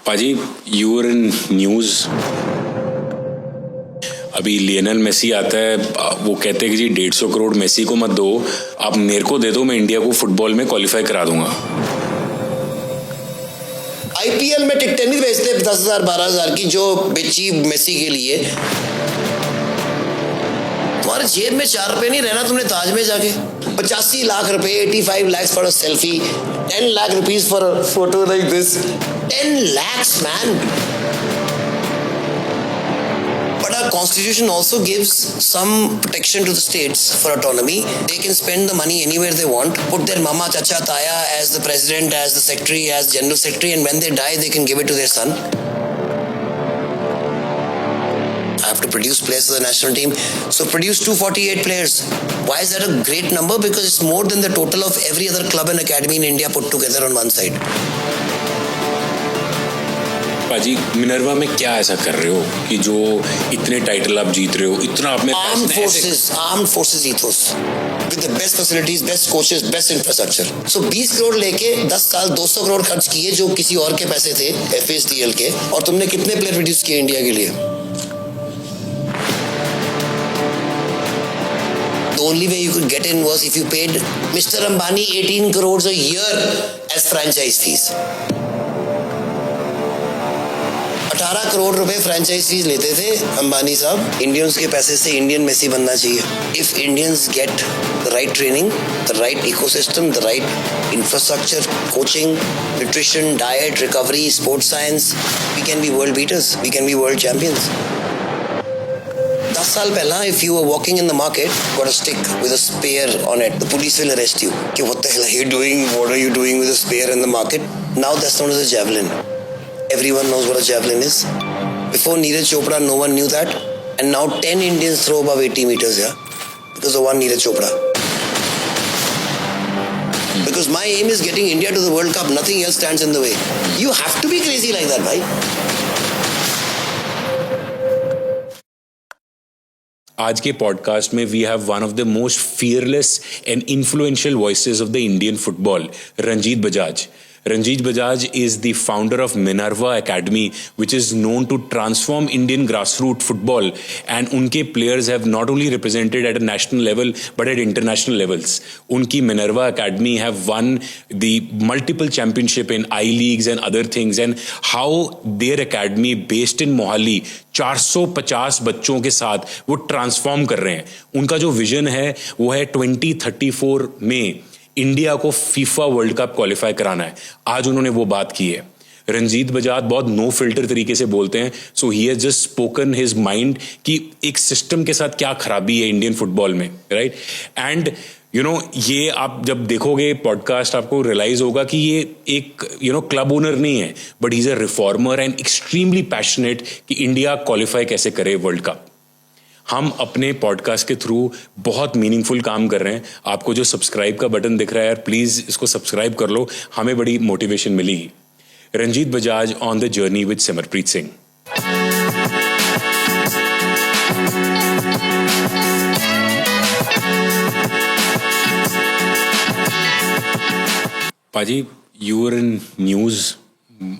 पाजी, you are in news. अभी Lionel Messi आता है, वो कहते हैं कि जी 150 करोड़ मेसी को मत दो, आप मेरे को दे दो, मैं इंडिया को फुटबॉल में क्वालिफाई करा दूंगा। आईपीएल में टिकटें नहीं बेचते 10,000 12,000 की जो बेची मेसी के लिए। तुम्हारे जेब में 4 रुपए नहीं रहना तुमने ताज में जाके 85 लाख रुपए, 85 lakhs for a selfie, 10 lakh rupees for a photo like this, 10 lakhs man. But our constitution also gives some protection to the states for autonomy. They can spend the money anywhere they want, put their mama, chacha, taya as the president, as the secretary, as general secretary, and when they die, they can give it to their son. I have to produce players for the national team. So produce 248 players. Why is that a great number? Because it's more than the total of every other club and academy in India put together on one side. पाजी, Minerva में क्या ऐसा कर रहे हो कि जो इतने टाइटल आप जीत रहे हो, इतना आप में armed forces ethos with the best facilities, best coaches, best infrastructure. So 20 crore लेके 10 साल 200 करोड़ खर्च किए जो किसी और के पैसे थे FASTL के, और तुमने कितने प्लेयर प्रोड्यूस किए इंडिया के लिए? The only way you could get in was if you paid Mr. Ambani 18 crores a year as franchise fees. 18 crore रुपए फ्रेंचाइज फीस लेते थे अंबानी साहब। इंडियंस के पैसे से इंडियन मेसी बनना चाहिए। If Indians get the right training, the right ecosystem, the right infrastructure, coaching, nutrition, diet, recovery, sports science, we can be world beaters, we can be world champions. 10 साल पहला, if you were walking in the market, got a stick with a spear on it, the police will arrest you. कि what the hell are you doing? What are you doing with a spear in the market? Now that's known as a javelin. Everyone knows what a javelin is. Before Neeraj Chopra, no one knew that. And now 10 Indians throw above 80 meters, yeah? Because of one Neeraj Chopra. Because my aim is getting India to the World Cup. Nothing else stands in the way. You have to be crazy like that, bhai. आज के podcast में we have one of the most fearless and influential voices of the Indian football, Ranjit Bajaj. Ranjit Bajaj is the founder of Minerva Academy, which is known to transform Indian grassroots football, and उनके players have not only represented at a national level but at international levels. उनकी Minerva Academy have won the multiple championship in I-Leagues and other things, and how their academy based in Mohali 450 बच्चों के साथ वो transform कर रहे हैं. उनका जो विजन है वो है 2034 में इंडिया को फीफा वर्ल्ड कप क्वालिफाई कराना है. आज उन्होंने वो बात की है. रंजीत बजाज बहुत नो फिल्टर तरीके से बोलते हैं. So he has just spoken his mind कि एक सिस्टम के साथ क्या खराबी है इंडियन फुटबॉल में, राइट? एंड यू नो, ये आप जब देखोगे पॉडकास्ट आपको रियलाइज होगा कि ये एक क्लब ओनर नहीं है, but he is a reformer and extremely passionate कि इंडिया क्वालिफाई कैसे करे वर्ल्ड कप. हम अपने पॉडकास्ट के थ्रू बहुत मीनिंगफुल काम कर रहे हैं. आपको जो सब्सक्राइब का बटन दिख रहा है यार, प्लीज इसको सब्सक्राइब कर लो, हमें बड़ी मोटिवेशन मिलेगी. Ranjit Bajaj on the journey with Simarpreet Singh. पाजी, यू आर इन न्यूज़.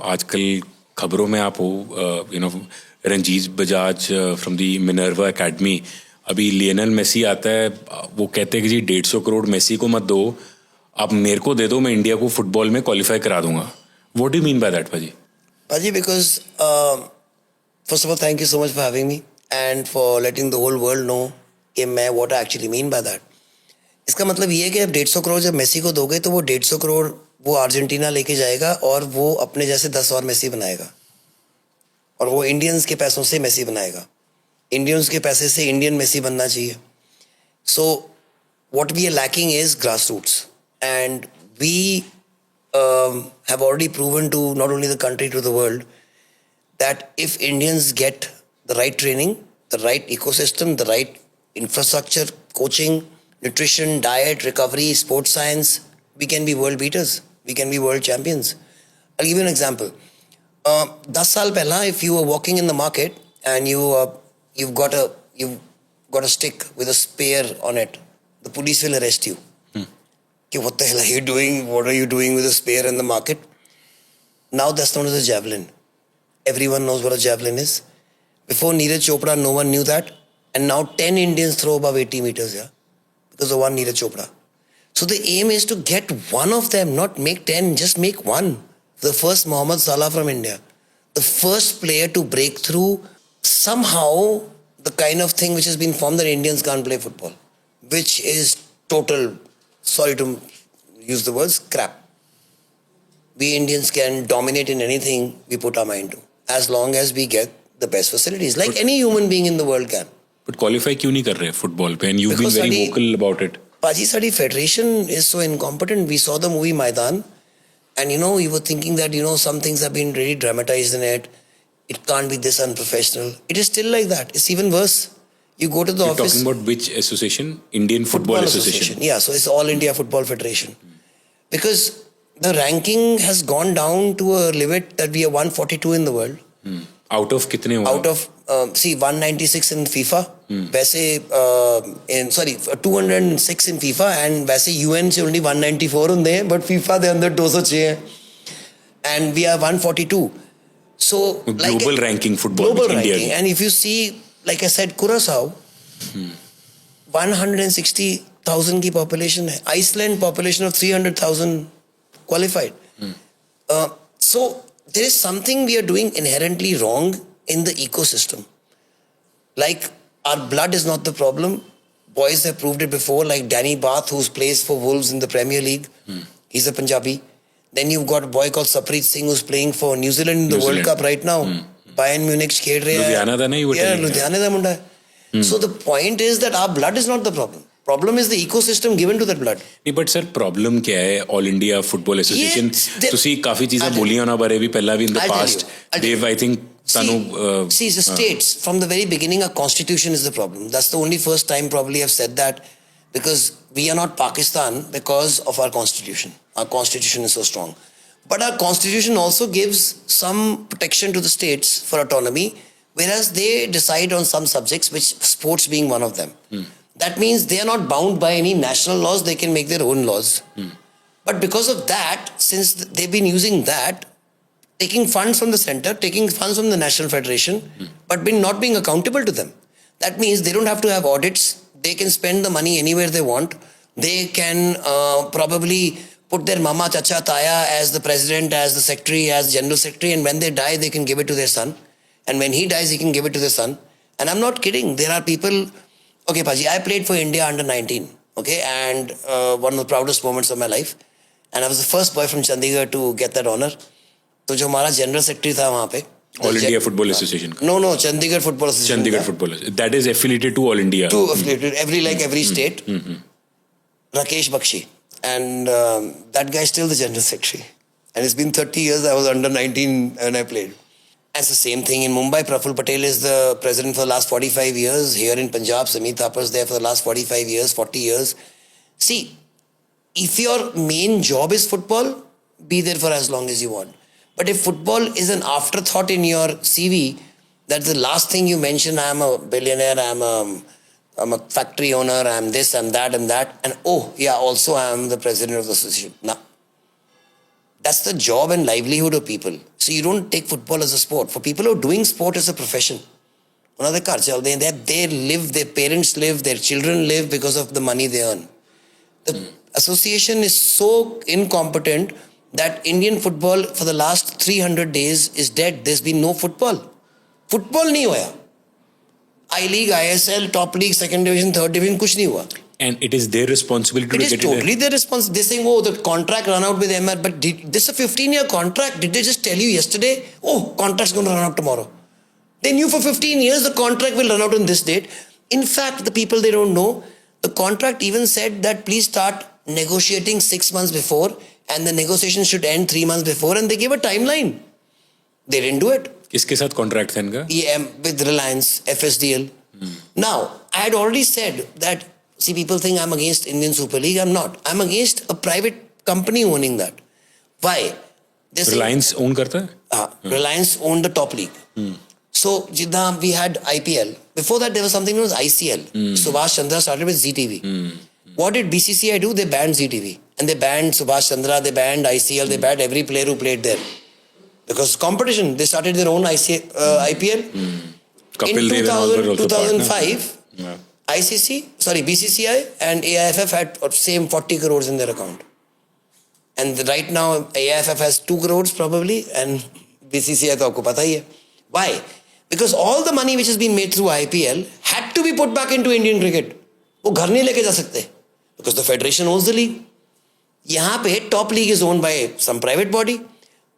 आजकल खबरों में आप हो. Ranjit Bajaj from the Minerva academy. अभी लियोनेल मेसी आता है, वो कहते हैं कि जी 150 करोड़ मेसी को मत दो, आप मेरे को दे दो, मैं इंडिया को फुटबॉल में क्वालिफाई करा दूंगा. What do you mean by that पाजी? पाजी, because first of all, thank you so much for having me and for letting the whole world know कि मैं what I actually mean by that. इसका मतलब ये है कि अब 150 करोड़ जब मेसी को दोगे तो वो 150 करोड़ वो अर्जेंटीना लेके जाएगा और वो अपने जैसे 10 और मेसी बनाएगा, और वो इंडियंस के पैसों से मेसी बनाएगा. इंडियंस के पैसे से इंडियन मेसी बनना चाहिए. So what we are lacking is grass roots, and we have already proven to not only the country, to the world, that if Indians get the right training, the right ecosystem, the right infrastructure, coaching, nutrition, diet, recovery, sports science, we can be world beaters, we can be world champions. I'll give you an example. 10 साल पहला, if you were walking in the market and you've got a stick with a spear on it, the police will arrest you. What the hell are you doing? What are you doing with a spear in the market? Now that's known as a javelin. everyone knows what a javelin is. Before Neeraj Chopra, no one knew that. And now 10 Indians throw above 80 meters, yeah, because of one Neeraj Chopra. So the aim is to get one of them, not make 10, just make one. The first Mohammad Salah from India. The first player to break through somehow the kind of thing which has been formed that Indians can't play football, which is total, sorry to use the words, crap. We Indians can dominate in anything we put our mind to, as long as we get the best facilities, like any human being in the world can. But qualify क्यों नहीं कर रहे football पे? And you've been very vocal about it. Paji, Sadi federation is so incompetent. We saw the movie Maidan, and you were thinking that some things have been really dramatized in it. It can't be this unprofessional. It is still like that. It's even worse. You go to the You're office. talking about which association? Indian Football Association. Yeah, so it's All India Football Federation. Because the ranking has gone down to a limit that we are 142 in the world. Out of कितने हुआ? Out of 196 in FIFA. वैसे 206 in FIFA, and वैसे UN से only 194 होंगे हैं, but FIFA दे अंदर 206 हैं, and we are 142. So global ranking football. Global India. ranking, and if you see, like I said, Curaçao, 160,000 की population है. Iceland population of 300,000 qualified. So there is something we are doing inherently wrong in the ecosystem. Like, our blood is not the problem. Boys have proved it before, like Danny Bath, who plays for Wolves in the Premier League. He's a Punjabi. Then you've got a boy called Sapreet Singh, who's playing for New Zealand in the World Cup right now. Bayern Munich खेल रहे हैं. Ludhiana था नहीं वो? Yeah, Ludhiana का मुंडा है. So the point is that our blood is not the problem. Problem is the ecosystem given to that blood. नहीं, but sir, problem क्या है? All India Football Association. तुसी काफी चीज़ें बोलियां ना बारे भी पहला भी in the past. They've, I think, See, the states, from the very beginning, our constitution is the problem. That's the only first time probably I've said that, because we are not Pakistan because of our constitution. Our constitution is so strong. But our constitution also gives some protection to the states for autonomy, whereas they decide on some subjects, which sports being one of them. That means they are not bound by any national laws, they can make their own laws. But because of that, since they've been using that, taking funds from the center, taking funds from the National Federation, but not being accountable to them. That means they don't have to have audits. They can spend the money anywhere they want. They can probably put their mama, chacha, taya as the president, as the secretary, as general secretary, and when they die, they can give it to their son. And when he dies, he can give it to their son. And I'm not kidding. There are people... Okay, Paji, I played for India under 19. Okay, and one of the proudest moments of my life. And I was the first boy from Chandigarh to get that honor. तो जो हमारा general secretary था वहाँ पे, All India Football Association. No, Chandigarh Football Association. Chandigarh Football. That is affiliated to All India. To affiliated, every state. Rakesh Bakshi. And that guy is still the general secretary. And it's been 30 years, I was under 19 when I played. And it's the same thing in Mumbai. Praful Patel is the president for the last 45 years. Here in Punjab, Samir Thapar is there for the last 45 years, 40 years. See, if your main job is football, be there for as long as you want. But if football is an afterthought in your CV, that's the last thing you mention. I'm a billionaire, I'm a factory owner, I'm this, I'm that, and oh, yeah, also I'm the president of the association. Nah. That's the job and livelihood of people. So you don't take football as a sport. For people who are doing sport as a profession, they live, their parents live, their children live because of the money they earn. The association is so incompetent that Indian football for the last 300 days is dead. There's been no football. Football nahi hoya. I-League, ISL, top league, second division, third division, kuch nahi hua. And it is their responsibility to get it. It is totally their responsibility. They're saying, oh, the contract ran out with MR. But this is a 15-year contract. Did they just tell you yesterday, oh, contract's going to run out tomorrow? They knew for 15 years the contract will run out on this date. In fact, the people they don't know, the contract even said that please start negotiating 6 months before, and the negotiation should end 3 months before, and they gave a timeline. They didn't do it. किसके साथ contract था इनका? With Reliance, FSDL. Now, I had already said that, see, people think I'm against Indian Super League. I'm not. I'm against a private company owning that. Why? Reliance own करता है? Reliance owned the top league. So, jidda we had IPL. Before that, there was something known as ICL. Subhash Chandra started with ZTV. What did BCCI do? They banned ZTV. And they banned Subhash Chandra, they banned ICL, they banned every player who played there. because competition. They started their own IPL. Kapil In Dev and all were 2000, also part, na? 2005, Yeah. BCCI and AIFF had same 40 crores in their account. And right now AIFF has 2 crores probably and BCCI तो आपको पता ही है. Why? Because all the money which has been made through IPL had to be put back into Indian cricket. वो घर नहीं लेके जा सकते. Because the federation owns the league. यहाँ पे top league is owned by some private body.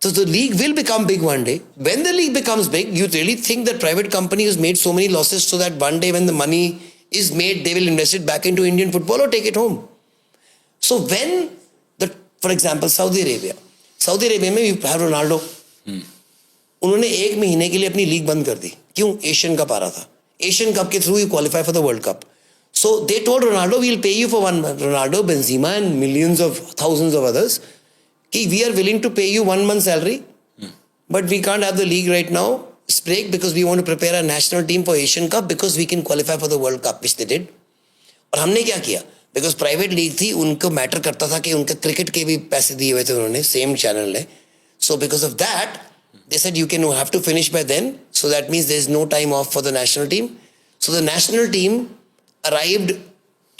So the league will become big one day. When the league becomes big, you really think that private company has made so many losses so that one day when the money is made, they will invest it back into Indian football or take it home. So when for example, Saudi Arabia में you have Ronaldo. उन्होंने 1 महीने के लिए अपनी league बंद कर दी. क्यों? Asian cup आ रहा था. एशियन कप के through you qualify for the World Cup. So they told Ronaldo, we'll pay you for 1 month. Ronaldo, Benzema and millions of thousands of others. We are willing to pay you 1 month's salary, but we can't have the league right now. It's break because we want to prepare our national team for Asian Cup because we can qualify for the World Cup, which they did. और हमने क्या किया? Because private league थी, उनको matter करता था कि उनका क्रिकेट के भी पैसे दिए हुए थे उन्होंने, same channel ने. So because of that, they said you can have to finish by then. So that means there is no time off for the national team. So the national team arrived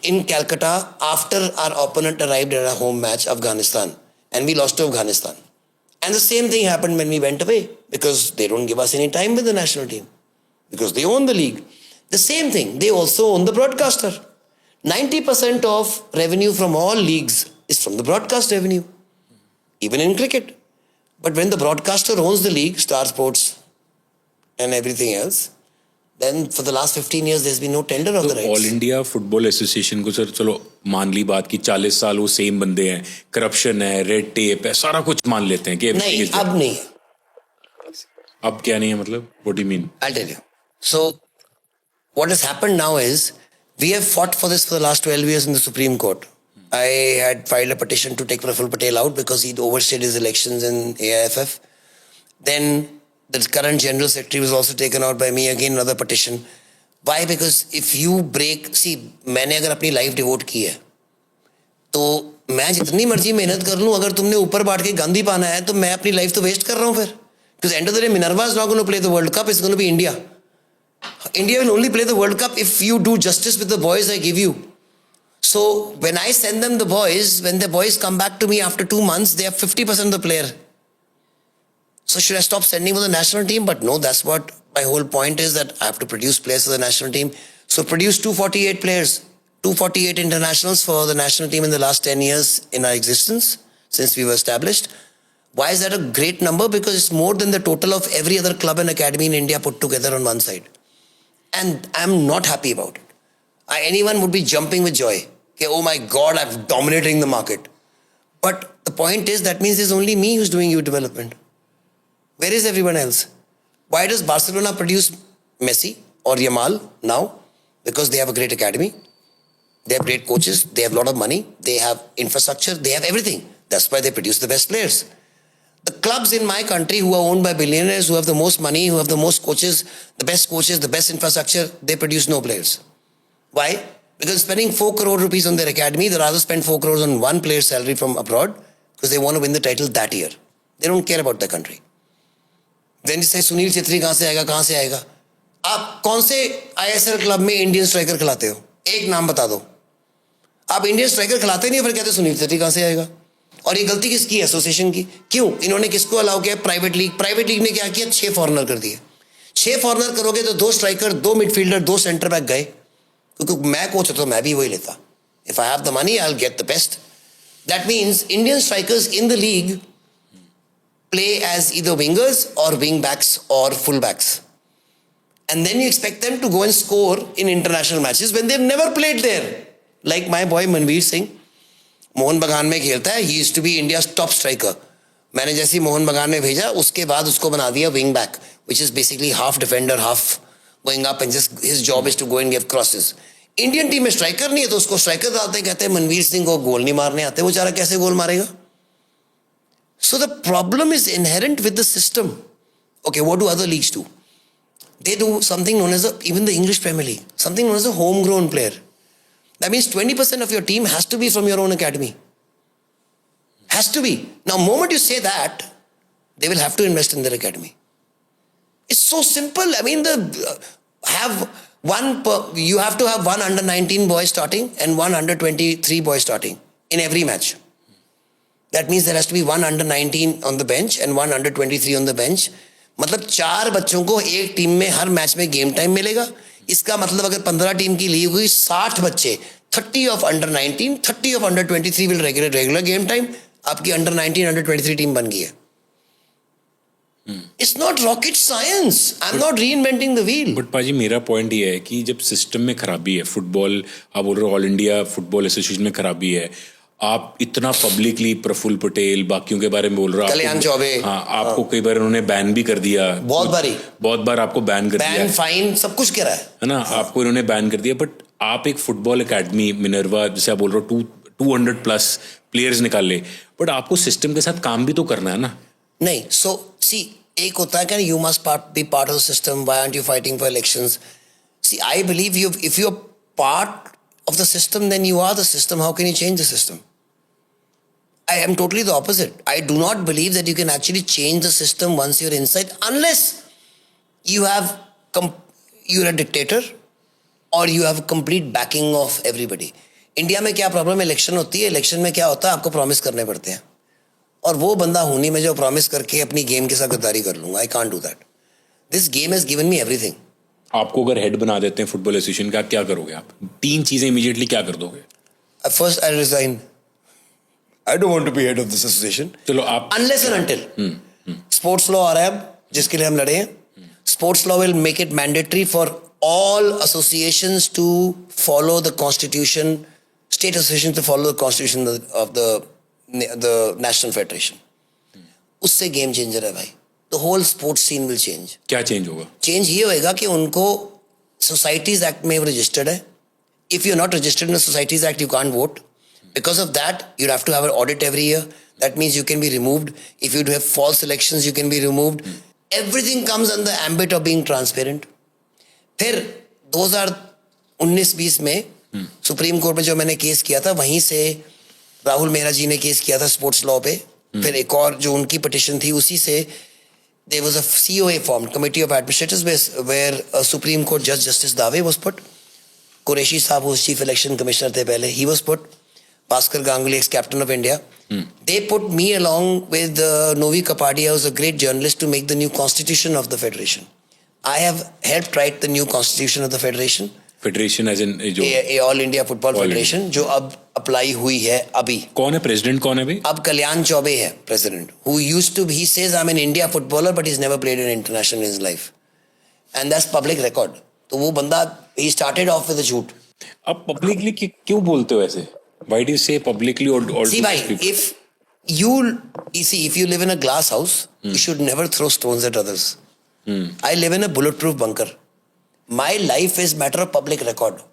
in Calcutta after our opponent arrived at our home match, Afghanistan. And we lost to Afghanistan. And the same thing happened when we went away because they don't give us any time with the national team because they own the league. The same thing, they also own the broadcaster. 90% of revenue from all leagues is from the broadcast revenue, even in cricket. But when the broadcaster owns the league, Star Sports and everything else, then for the last 15 years there's been no tender of the rights. All India football association को sir चलो मान ली बात कि 40 साल वो same बंदे हैं, corruption है, रेड टेप है, सारा कुछ मान लेते हैं कि नहीं, अब नहीं. अब क्या नहीं है मतलब? What do you mean? I'll tell you. So what has happened now is we have fought for this for the last 12 years in the Supreme Court. I had filed a petition to take Praful Patel out because he'd overstayed his elections in AIFF. Then the current General Secretary was also taken out by me, again another petition. Why? Because if you break, see, मैंने अगर अपनी life devote की है तो मैं जितनी मर्जी मेहनत कर लूँ, अगर तुमने ऊपर बांट के गांधी पाना है तो मैं अपनी लाइफ तो वेस्ट कर रहा हूँ फिर. Because end of the day, Minerva is not going to play the World Cup, it's going to be India. India will only play the World Cup if you do justice with the boys I give you. So when I send them the boys, when the boys come back to me after 2 months, they have 50% of the player. So should I stop sending for the national team? But no, that's what my whole point is, that I have to produce players for the national team. So produce 248 players, 248 internationals for the national team in the last 10 years in our existence, since we were established. Why is that a great number? Because it's more than the total of every other club and academy in India put together on one side. And I'm not happy about it. Anyone would be jumping with joy. Okay, oh my God, I'm dominating the market. But the point is, that means there's only me who's doing youth development. Where is everyone else? Why does Barcelona produce Messi or Yamal now? Because they have a great academy. They have great coaches. They have a lot of money. They have infrastructure. They have everything. That's why they produce the best players. The clubs in my country who are owned by billionaires, who have the most money, who have the most coaches, the best infrastructure, they produce no players. Why? Because spending 4 crore rupees on their academy, they rather spend 4 crores on one player's salary from abroad because they want to win the title that year. They don't care about their country. Then you say, Sunil Chhetri कहाँ से आएगा, कहाँ से आएगा? आप कौन से ISL club में इंडियन स्ट्राइकर खिलाते हो? एक नाम बता दो. आप इंडियन स्ट्राइकर खिलाते नहीं, फिर कहते हो सुनील छेत्री कहाँ से आएगा? और ये गलती किसकी है? एसोसिएशन की. क्यों? इन्होंने किसको अलाउ किया? प्राइवेट लीग ने क्या किया? 6 फॉरनर कर दिए. 6 फॉरनर करोगे तो 2 स्ट्राइकर, 2 मिडफील्डर, 2 सेंटर बैक गए. क्योंकि मैं कोच होता तो मैं भी वही लेता. If I have the money, I'll get the best. That means Indian strikers in the league play as either wingers or wing backs or full backs. And then you expect them to go and score in international matches when they've never played there. Like my boy Manveer Singh, Mohan बगान में खेलता है. He used to be India's top striker. मैंने जैसे ही मोहन बगान में भेजा, उसके बाद उसको बना दिया wing back, which is basically half defender, half going up, and just his job is to go and give crosses. Indian team में स्ट्राइकर नहीं है तो उसको स्ट्राइकर डालते हैं, कहते हैं मनवीर सिंह को गोल नहीं मारने आते, वो बेचारा कैसे गोल मारेगा? So the problem is inherent with the system. Okay, what do other leagues do? They do something known as even the English Premier League, something known as a homegrown player. That means 20% of your team has to be from your own academy. Has to be. Now, moment you say that, they will have to invest in their academy. It's so simple. I mean, you have to have one under 19 boy starting and one under 23 boy starting in every match. That means there has to be one under 19 on the bench and one under 23 on the bench. मतलब 4 बच्चों को एक team में हर match में game time मिलेगा. इसका मतलब अगर 15 टीम की लीग हुई, 60 बच्चे, 30 of under 19, 30 of under 23 will regular game time. आपकी अंडर 19 अंडर 23 टीम बन गई है. It's not rocket science. I am not reinventing the wheel. But पाजी मेरा पॉइंट ये है कि जब सिस्टम में खराबी है, फुटबॉल आप बोल रहे हो ऑल इंडिया फुटबॉल एसोसिएशन में खराबी है, आप इतना पब्लिकली प्रफुल्ल पटेल बाकियों के बारे में बोल रहे हो, कल्याण चौबे, हाँ आपको कई बार उन्होंने बैन भी कर दिया, बहुत बार आपको बैन कर दिया, फाइन सब कुछ करा है ना, आपको इन्होंने बैन कर दिया. बट आप एक फुटबॉल एकेडमी मिनर्वा जैसे आप बोल रहे हो 200+ प्लेयर्स निकाल ले, बट आपको सिस्टम के साथ काम भी तो करना है ना. नहीं. सो सी, एक होता है कि you must be part of the system. Why aren't you fighting for elections? See, I believe you, if you are part of the system, then you are the system. How can you change the system? I am totally the opposite. I do not believe that you can actually change the system once you're inside, unless you're a dictator or you have complete backing of everybody. India में क्या problem है? Election होती है, election में क्या होता है, आपको प्रॉमिस करने पड़ते हैं, और वो बंदा हूं नहीं मैं जो प्रॉमिस करके अपनी गेम के साथ गद्दारी कर लूंगा. I can't do that. This game has given me everything. आपको अगर हेड बना देते हैं फुटबॉल एसोसिएशन का, क्या करोगे आप? 3 चीजें इमीडिएटली क्या कर दोगे? First, I resign. I don't want to be head of this association. चलो आप unless and until sports law आ रहा है अब, जिसके लिए हम लड़े हैं. Sports law will make it mandatory for all associations to follow the constitution, state associations to follow the constitution of the national federation. उससे गेम चेंजर है भाई. The whole sports scene will change. क्या change होगा? Change ये होएगा कि उनको societies act में रजिस्टर्ड है. If you're not registered in the Societies Act, you can't vote. Because of that, you'd have to have an audit every year. That means you can be removed. If you have false elections, you can be removed. Everything comes under the ambit of being transparent. फिर 2019-20 में supreme court में जो मैंने case किया था, वहीं से राहुल मेहरा जी ने केस किया था स्पोर्ट्स लॉ पे. फिर एक और जो उनकी पिटिशन थी, उसी से there was a COA formed, Committee of Administrators, where a Supreme Court Judge Justice Dave was put. Qureshi साहब who was Chief Election Commissioner थे पहले, he was put. Bhaskar Ganguly, ex-captain of India. They put me along with Novi Kapadia, who's a great journalist, to make the new constitution of the federation. I have helped write the new constitution of the federation. Federation as in जो All India Football Federation, जो अब apply हुई है अभी. कौन है president? कौन है भाई? अब कल्याण चौबे है president. Who used to be, he says I'm an India footballer, but he's never played an international in his life. And that's public record. तो वो बंदा, he started off with a झूठ. अब पब्लिकली क्यों बोलते हो ऐसे? Why do you say publicly or see bhai, if you live in a glass house, you should never throw stones at others. I live in a bulletproof bunker. My life is matter of public record.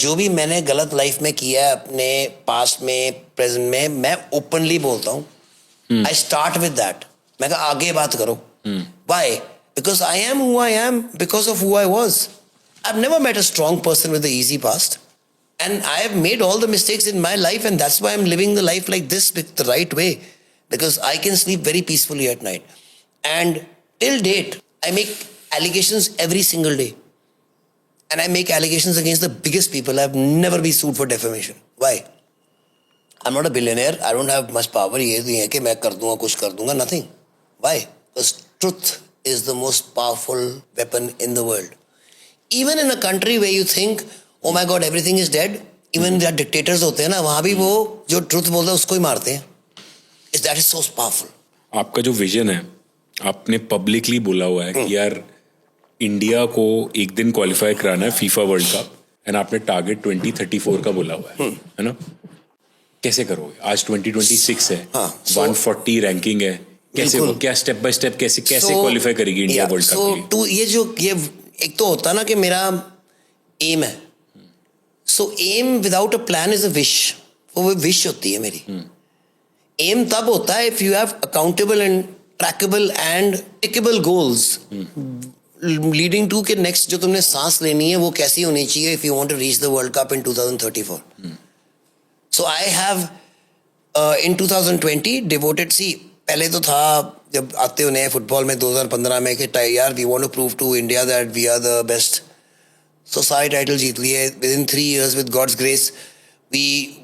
जो भी मैंने गलत life में किया है अपने past में, present में, मैं ओपनली बोलता हूँ. I start with that. मैं कहा आगे बात करो. Why? Because I am who I am because of who I was. I've never met a strong person with an easy past. And I have made all the mistakes in my life, and that's why I'm living the life like this, the right way, because I can sleep very peacefully at night. And till date, I make allegations every single day. And I make allegations against the biggest people. I've never been sued for defamation. Why? I'm not a billionaire. I don't have much power. ये नहीं है कि मैं कर दूंगा, कुछ कर दूंगा. Nothing. Why? Because truth is the most powerful weapon in the world. Even in a country where you think, oh my God, everything is dead. Even जहाँ dictators होते हैं ना, वहाँ भी वो जो truth बोलता है उसको ही मारते हैं. That is so powerful. आपका जो विजन है, आपने पब्लिकली बोला हुआ है कि यार इंडिया को एक दिन क्वालिफाई कराना है फीफा वर्ल्ड कप, एंड आपने टारगेट 2034 का बोला हुआ है ना? कैसे करोगे? आज 2026 है, 140 रैंकिंग है, कैसे वो, क्या स्टेप बाय स्टेप कैसे क्वालिफाई करेगी इंडिया वर्ल्ड कप के लिए? तो ये एक तो होता ना कि मेरा एम है. So aim without a plan is a wish. वो wish होती है मेरी. Aim तब होता है if you have accountable and trackable and tickable goals leading to कि next जो तुमने सांस लेनी है वो कैसी होनी चाहिए if you want to reach the World Cup in 2034. So I have in 2020 devoted, see, पहले तो था जब आते हो नए फुटबॉल में 2015 में कि यार we want to prove to India that we are the best. So सारे टाइटल जीत लिए within 3 years with God's grace. We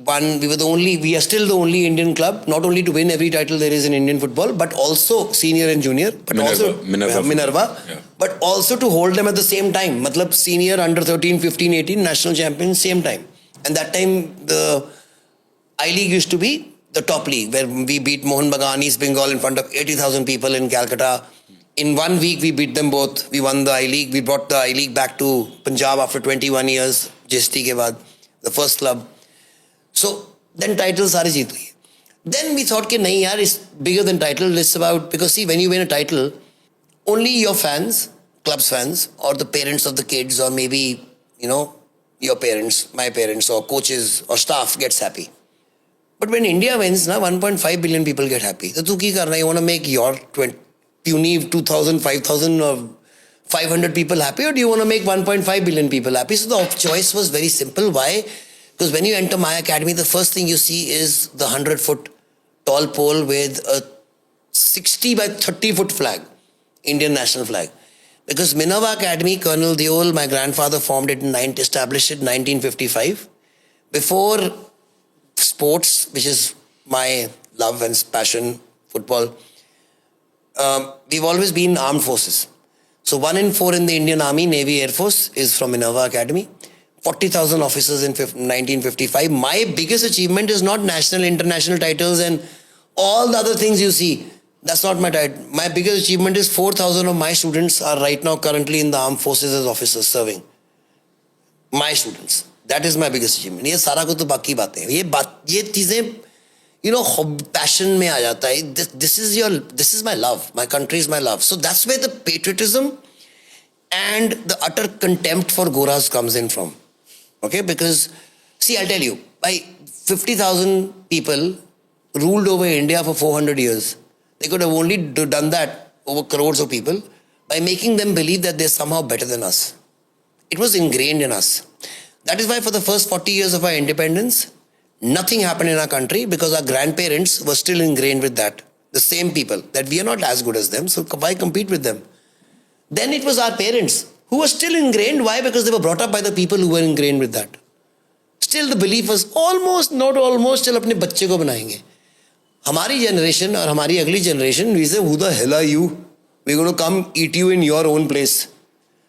won. We are still the only Indian club, not only to win every title there is in Indian football, but also senior and junior, but Minerva, yeah. but also to hold them at the same time. Matlab senior, under 13, 15, 18, national champions, same time. And that time the I-League used to be the top league, where we beat Mohun Bagan, East Bengal in front of 80,000 people in Calcutta. In 1 week we beat them both. We won the I-League. We brought the I-League back to Punjab after 21 years, GST के बाद, the first club. So then titles सारे जीत लिए. Then we thought कि नहीं यार, it's bigger than title. It's about, because see, when you win a title, only your fans, club's fans, or the parents of the kids, or maybe your parents, my parents, or coaches or staff gets happy. But when India wins, ना 1.5 billion people get happy. तो तू क्या करना? You want to make your puny 2,000, 5,000 or 500 people happy, or do you want to make 1.5 billion people happy? So the choice was very simple. Why? Because when you enter my academy, the first thing you see is the 100-foot tall pole with a 60 by 30-foot flag, Indian national flag. Because Minerva Academy, Colonel Deol, my grandfather established it in 1955. Before sports, which is my love and passion, football, we've always been armed forces. So 1 in 4 in the Indian Army, Navy, Air Force is from Minerva Academy. 40,000 officers in 1955. My biggest achievement is not national, international titles and all the other things you see. That's not my title. My biggest achievement is 4,000 of my students are right now currently in the armed forces as officers serving. My students. That is my biggest achievement. ये सारा कुछ तो बाकी बातें हैं. ये चीजें passion में आ जाता है. This is my love. My country is my love. So that's where the patriotism and the utter contempt for Goras comes in from. Okay, because see, I'll tell you, 50,000 people ruled over India for 400 years. They could have only done that over crores of people by making them believe that they're somehow better than us. It was ingrained in us. That is why for the first 40 years of our independence, nothing happened in our country, because our grandparents were still ingrained with that. The same people, that we are not as good as them, so why compete with them? Then it was our parents who were still ingrained. Why? Because they were brought up by the people who were ingrained with that. Still the belief was almost, not almost, चल अपने बच्चे को बनाएंगे. हमारी generation और हमारी अगली generation, we say, who the hell are you? We're going to come eat you in your own place.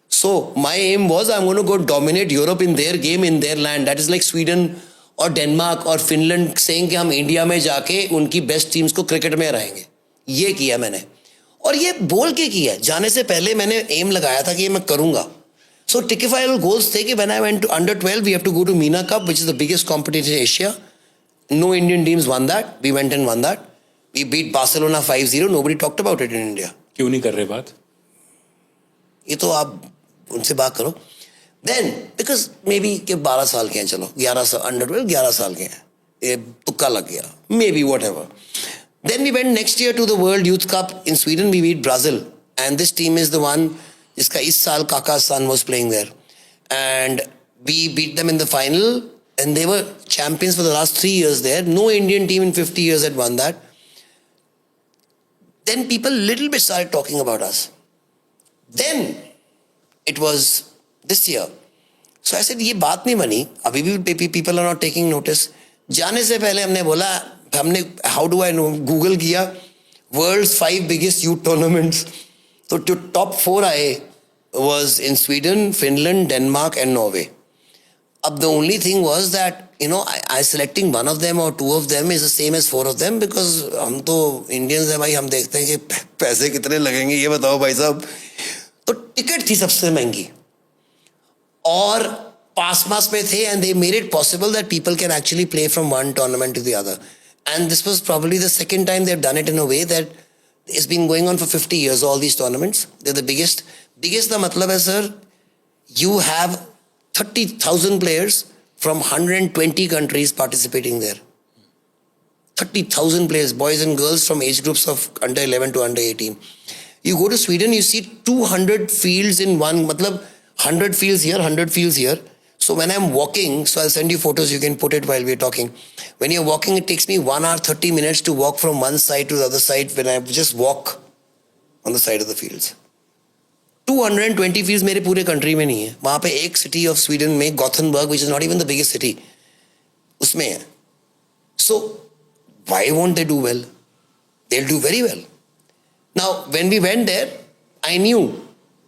So my aim was, I'm going to go dominate Europe in their game, in their land. That is like Sweden or Denmark or Finland saying कि हम India में जाके उनकी best teams को cricket में हराएंगे. ये किया मैंने. और ये बोल के किया. जाने से पहले मैंने एम लगाया था कि ये मैं करूंगा. So ticketifiable goals थे कि when I went to under 12, we have to go to MENA Cup, which is the biggest competition in Asia. No Indian teams won that. We went and won that. We beat Barcelona 5-0. Nobody talked about it in India. क्यों नहीं कर रहे बात? ये तो आप उनसे बात करो. Then because maybe कि 12 साल के हैं, चलो 11 साल, under 12 11 साल के हैं, ये तुक्का लग गया. Maybe whatever. Then we went next year to the World Youth Cup in Sweden. We beat Brazil, and this team is the one जिसका इस साल Kaka's son was playing there, and we beat them in the final, and they were champions for the last 3 years there. No Indian team in 50 years had won that. Then people little bit started talking about us. Then it was this year. So I said, ये बात नहीं बनी. अभी भी people are not taking notice. जाने से पहले हमने बोला, how do I know? Google किया, world's 5 biggest youth tournaments. So to top 4 आए was in Sweden, Finland, Denmark and Norway. अब the only thing was that, I selecting one of them or 2 of them is the same as 4 of them, because हम तो Indians हैं भाई, हम देखते हैं कि पैसे कितने लगेंगे, ये बताओ भाई साहब. तो टिकट थी सबसे महंगी और पास में थे, and they made it possible that people can actually play from one tournament to the other. And this was probably the second time they've done it in a way that it's been going on for 50 years, all these tournaments. They're the biggest. Biggest का मतलब है, sir, you have 30,000 players from 120 countries participating there. 30,000 players, boys and girls from age groups of under 11 to under 18. You go to Sweden, you see 200 fields in one, मतलब 100 fields here, 100 fields here. So when I'm walking, so I'll send you photos, you can put it while we're talking. When you're walking, it takes me 1 hour 30 minutes to walk from one side to the other side when I just walk on the side of the fields. 220 fields मेरे पूरे country में नहीं है. वहाँ पे एक city of Sweden में Gothenburg, which is not even the biggest city, उसमें है. So why won't they do well? They'll do very well. Now, when we went there, I knew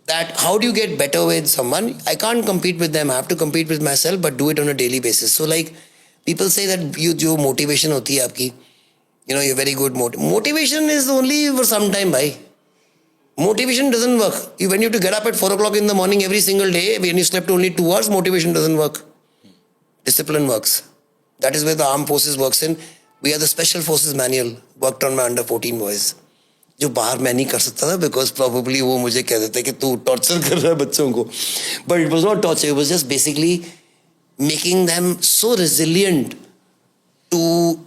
that how do you get better with someone? I can't compete with them. I have to compete with myself, but do it on a daily basis. So, like people say that जो motivation होती है आपकी, you're very good. Motivation is only for some time, bhai. Motivation doesn't work. When you have to get up at 4 o'clock in the morning every single day, when you slept only 2 hours, motivation doesn't work. Discipline works. That is where the armed forces works in. We are the special forces manual worked on my under 14 boys. जो बाहर मैं नहीं कर सकता था because probably वो मुझे कह देते कि तू torture कर रहा है बच्चों को. But it was not torture. It was just basically making them so resilient to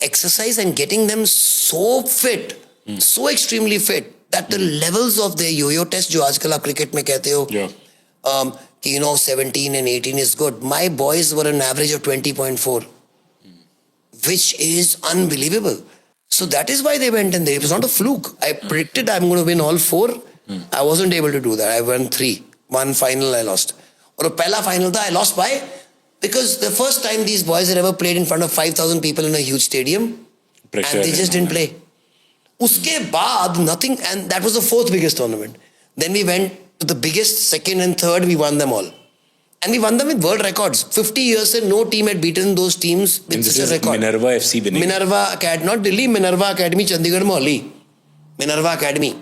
exercise and getting them so fit, so extremely fit that the levels of their yo-yo test जो आजकल आप cricket में कहते हो, कि 17 and 18 is good. My boys were an average of 20.4, which is unbelievable. So that is why they went in there. It was not a fluke. I predicted I'm going to win all 4. I wasn't able to do that. I won 3. One final I lost. और पहला final था I lost by because the first time these boys had ever played in front of 5,000 people in a huge stadium, Pressure and they just didn't play. उसके बाद nothing, and that was the 4th biggest tournament. Then we went to the biggest, 2nd and 3rd, we won them all. And we won them with world records. 50 years and no team had beaten those teams with such a record. Minerva FC winning. Minerva Academy, not Delhi, Minerva Academy, Chandigarh में Holi. Minerva Academy.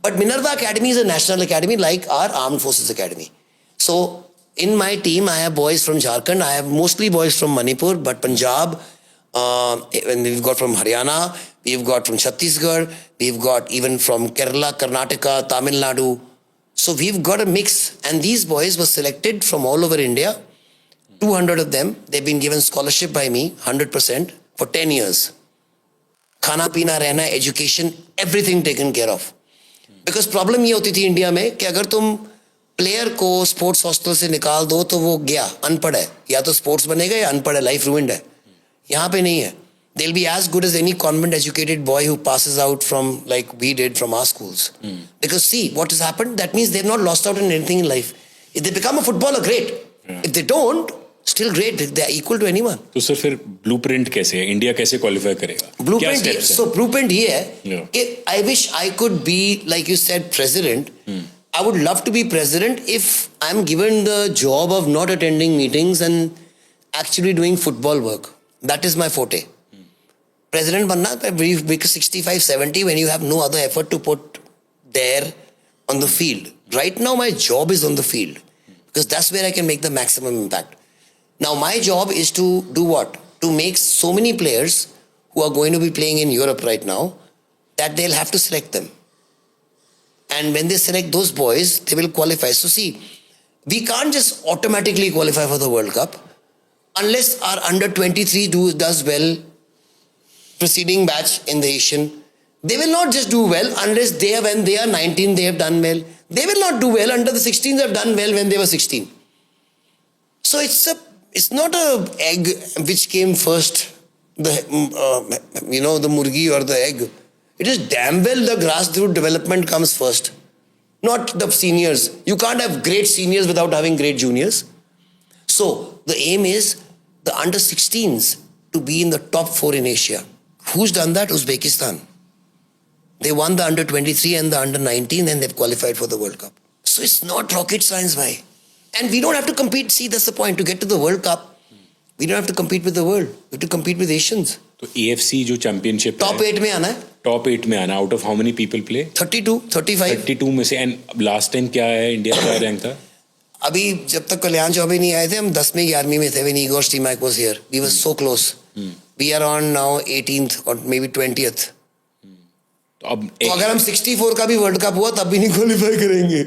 But Minerva Academy is a national academy like our Armed Forces Academy. So in my team, I have boys from Jharkhand. I have mostly boys from Manipur, but Punjab, and we've got from Haryana, we've got from Chhattisgarh, we've got even from Kerala, Karnataka, Tamil Nadu. So we've got a mix, and these boys were selected from all over India. 200 of them, they've been given scholarship by me, 100%, for 10 years. Khana, pina, rehna, education, everything taken care of. Because problem ये होती थी India में कि अगर तुम player को sports hostel से निकाल दो तो वो गया, अनपढ़ है, या तो स्पोर्ट्स बनेगा या अनपढ़ है, लाइफ रूइंड है. यहाँ पे नहीं है. They'll be as good as any convent educated boy who passes out from, like we did, from our schools. Because see, what has happened, that means they've not lost out on anything in life. If they become a footballer, great. If they don't, still great. They're equal to anyone. तो sir फिर blueprint कैसे है? India कैसे qualify करेगा? Blueprint ये है कि I wish I could be, like you said, president. I would love to be president if I'm given the job of not attending meetings and actually doing football work. That is my forte. President banna, because 65, 70, when you have no other effort to put there on the field. Right now, my job is on the field because that's where I can make the maximum impact. Now, my job is to do what? To make so many players who are going to be playing in Europe right now that they'll have to select them. And when they select those boys, they will qualify. So see, we can't just automatically qualify for the World Cup unless our under 23 does well preceding batch in the Asian. They will not just do well unless when they are 19 they have done well. They will not do well under the 16s have done well when they were 16. So it's not a egg which came first, the murgi or the egg. It is damn well the grassroots development comes first, not the seniors. You can't have great seniors without having great juniors. So the aim is the under 16s to be in the top 4 in Asia. Who's done that? Uzbekistan. They won the under 23 and the under 19 and they've qualified for the World Cup. So it's not rocket science, bhai. And we don't have to compete. See, that's the point. To get to the World Cup, we don't have to compete with the world. We have to compete with Asians. तो AFC जो championship top 8 में आना है. Top 8 में आना. Out of how many people play? 32, 35. 32 में से. And last time क्या है? India का rank था? अभी जब तक कल्याण चौबे नहीं आए थे हम 10वीं 11वीं में थे when Igor Stimac was here. We were so close. We are on now 18th or maybe 20th. तो अगर हम 64 का भी वर्ल्ड कप हुआ तब भी नहीं क्वालिफाई करेंगे.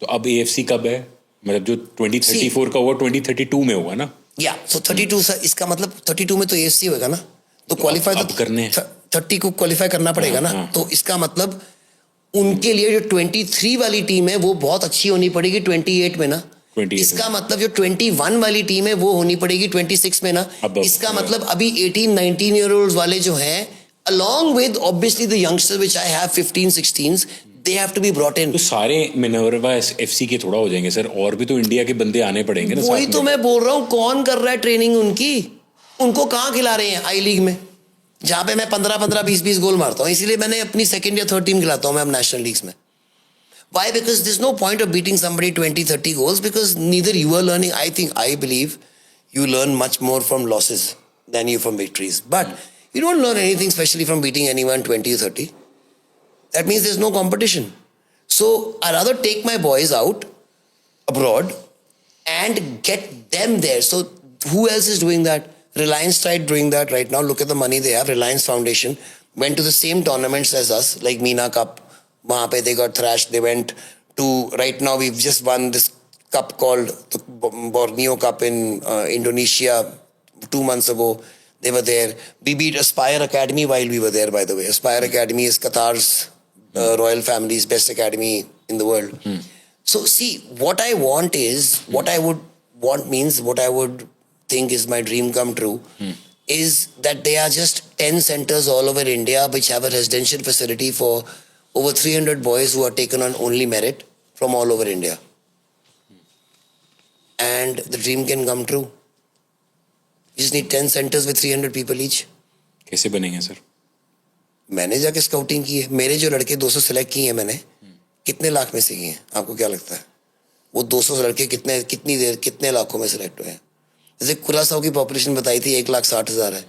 तो अब AFC कब है? मतलब जो 2034 का हुआ 2032 में होगा ना? या so 32 इसका मतलब 32 में तो AFC होगा ना. तो क्वालिफाई तो करने 30 को क्वालिफाई करना पड़ेगा ना. तो इसका मतलब उनके लिए जो 23 वाली टीम है वो बहुत अच्छी होनी पड़ेगी 28 में ना. 28 इसका मतलब जो 21 वाली टीम है वो होनी पड़ेगी 26 में ना. Above, इसका yeah. मतलब अभी 18-19 year olds वाले जो हैं, along with obviously the youngsters which I have 15-16s, they have to be brought in. तो सारे मिनर्वा एफसी के थोड़ा हो जाएंगे सर, और भी तो इंडिया के बंदे आने पड़ेंगे ना वही साथ तो में. मैं बोल रहा हूँ, कौन कर रहा है ट्रेनिंग उनकी? उनको कहाँ खिला रहे हैं आई लीग में, जहाँ पे मैं 15-15 20-20 गोल मारता हूँ. इसीलिए मैंने अपनी सेकंड या थर्ड टीम खिलाता हूँ मैं अब नेशनल लीग्स में. Why? Because there's no point of beating somebody 20-30 goals, because neither you are learning. I believe you learn much more from losses than you from victories. But you don't learn anything specially from beating anyone 20 or 30. That means there's no competition. So I'd rather take my boys out abroad and get them there. So who else is doing that? Reliance tried doing that right now. Look at the money they have. Reliance Foundation went to the same tournaments as us, like Meena Cup. वहाँ पे they got thrashed. They went to, right now we've just won this cup called the Borneo Cup in Indonesia 2 months ago. They were there. We beat Aspire Academy while we were there, by the way. Aspire Academy is Qatar's royal family's best academy in the world. So see, what I want is, what I would want means, what I would think is my dream come true, is that there are just 10 centers all over India which have a residential facility for over 300 boys who are taken on only merit from all over India. And the dream can come true. You just need 10 centers with 300 people each. कैसे बनेंगे sir? मैंने जाके scouting की है. मेरे जो लड़के 200 select किए हैं मैंने, कितने लाख में से किए हैं? आपको क्या लगता है? वो 200 लड़के कितने लाखों में सेलेक्ट हुए हैं? जैसे कुरासाओ की पॉपुलेशन बताई थी 1,60,000 है.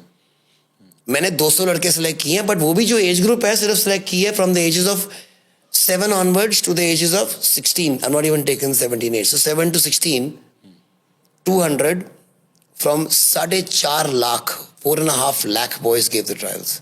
मैंने 200 लड़के सेलेक्ट किए हैं, बट वो भी जो एज ग्रुप है सिर्फ सेलेक्ट की है from the ages of 7 onwards to the ages of 16. I'm not even taken 17 age. So 7 to 16, 200 from 4.5 lakh, 4.5 lakh boys gave the trials.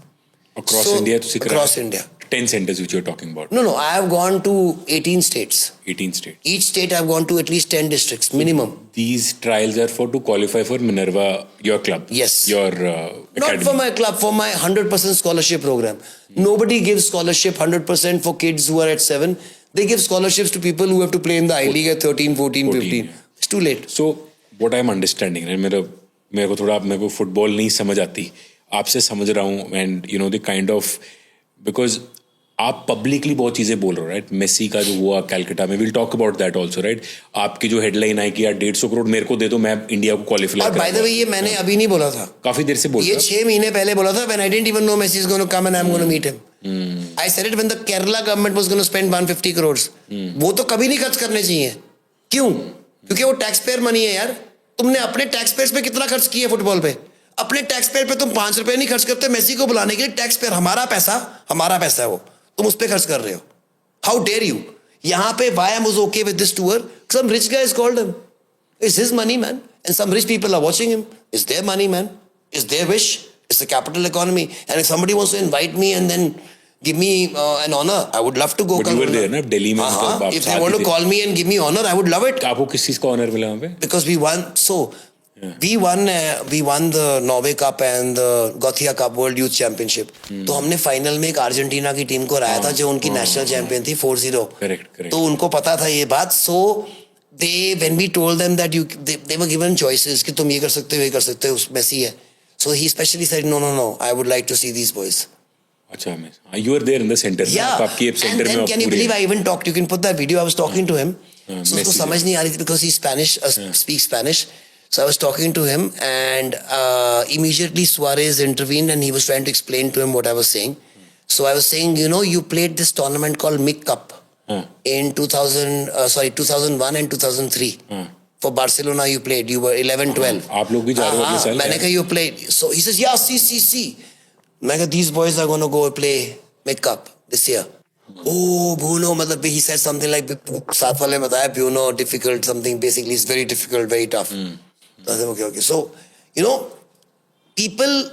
Across So, India to across India. 10 centers which you're talking about. No, I have gone to 18 states. 18 states. Each state I've gone to at least 10 districts minimum. These trials are for to qualify for Minerva, your club. Yes. Your Not academy. for my club, for my 100% scholarship program. Nobody gives scholarship 100% for kids who are at 7. They give scholarships to people who have to play in the I League at 13, 14, 15. yeah. It's too late. So what I'm understanding, right? मेरे को थोड़ा मेरे को football नहीं समझ आती, आपसे समझ रहा हूँ. And you know the kind of, because आप पब्लिकली बहुत चीजें बोल रहे हो, राइट? मेसी का जो हुआ कैलकाटा में, will talk about that also, right? आपकी जो हेडलाइन आई कि यार 150 करोड़ मेरे को दे दो, मैं इंडिया को क्वालिफाई. और बाय द वे ये मैंने अभी नहीं बोला था, काफी देर से बोल ये रहा 6 महीने पहले बोला था, when I didn't even know Messi is going to come and I'm going to meet him. I said it when the Kerala government was going to spend 150 crores. वो तो कभी नहीं खर्च करने चाहिए. क्यों? क्योंकि वो टैक्स पेयर मनी है यार. तुमने अपने टैक्स पेयर्स पे कितना खर्च किया फुटबॉल पे? अपने टैक्स पेयर पे तुम 5 रुपए नहीं खर्च करते मेसी को बुलाने के लिए. टैक्स पेयर हमारा पैसा है वो, तुम उस पे खर्च कर रहे हो. How dare you? यहाँ पे why I was okay with this tour? Some rich guys called him. It's his money, man. And some rich people are watching him. It's their money, man. It's their wish. It's the capital economy. And if somebody wants to invite me and then give me an honor, I would love to go. But you were there, ना? दिल्ली में. If they want to call me and give me honor, I would love it. आपको किस चीज का honour मिला वहाँ पे? Because we won. So we won the Norway Cup and the Gothia Cup World Youth Championship. तो हमने final में एक अर्जेंटीना की टीम को हराया था जो उनकी नेशनल चैंपियन थी 4-0. Correct. तो उनको पता था ये बात. So when we told them that they were given choices कि तुम ये कर सकते हो, ये कर सकते हो, मेसी है. So he specially said no, I would like to see these boys. अच्छा, you were there in the center. Yeah. आपकी And center में then आप can you पूरे- believe I even talked? You can put that video. I was talking to him. So उसको Messi समझ नहीं आ रही थी because he's Spanish, speaks Spanish. So I was talking to him and immediately Suarez intervened and he was trying to explain to him what I was saying. So I was saying, you played this tournament called MIG Cup in 2001 and 2003. For Barcelona you played. You were 11-12. आप लोग भी जा रहे हो अगले साल? मैंने कहा you played. So he says, yeah, see. मैं कहा these boys are going to go play MIG Cup this year. Oh, Bruno, मतलब he said something like, साथ वाले में बताया, Bruno, difficult, something basically, it's very difficult, very tough. So I said, okay. So, people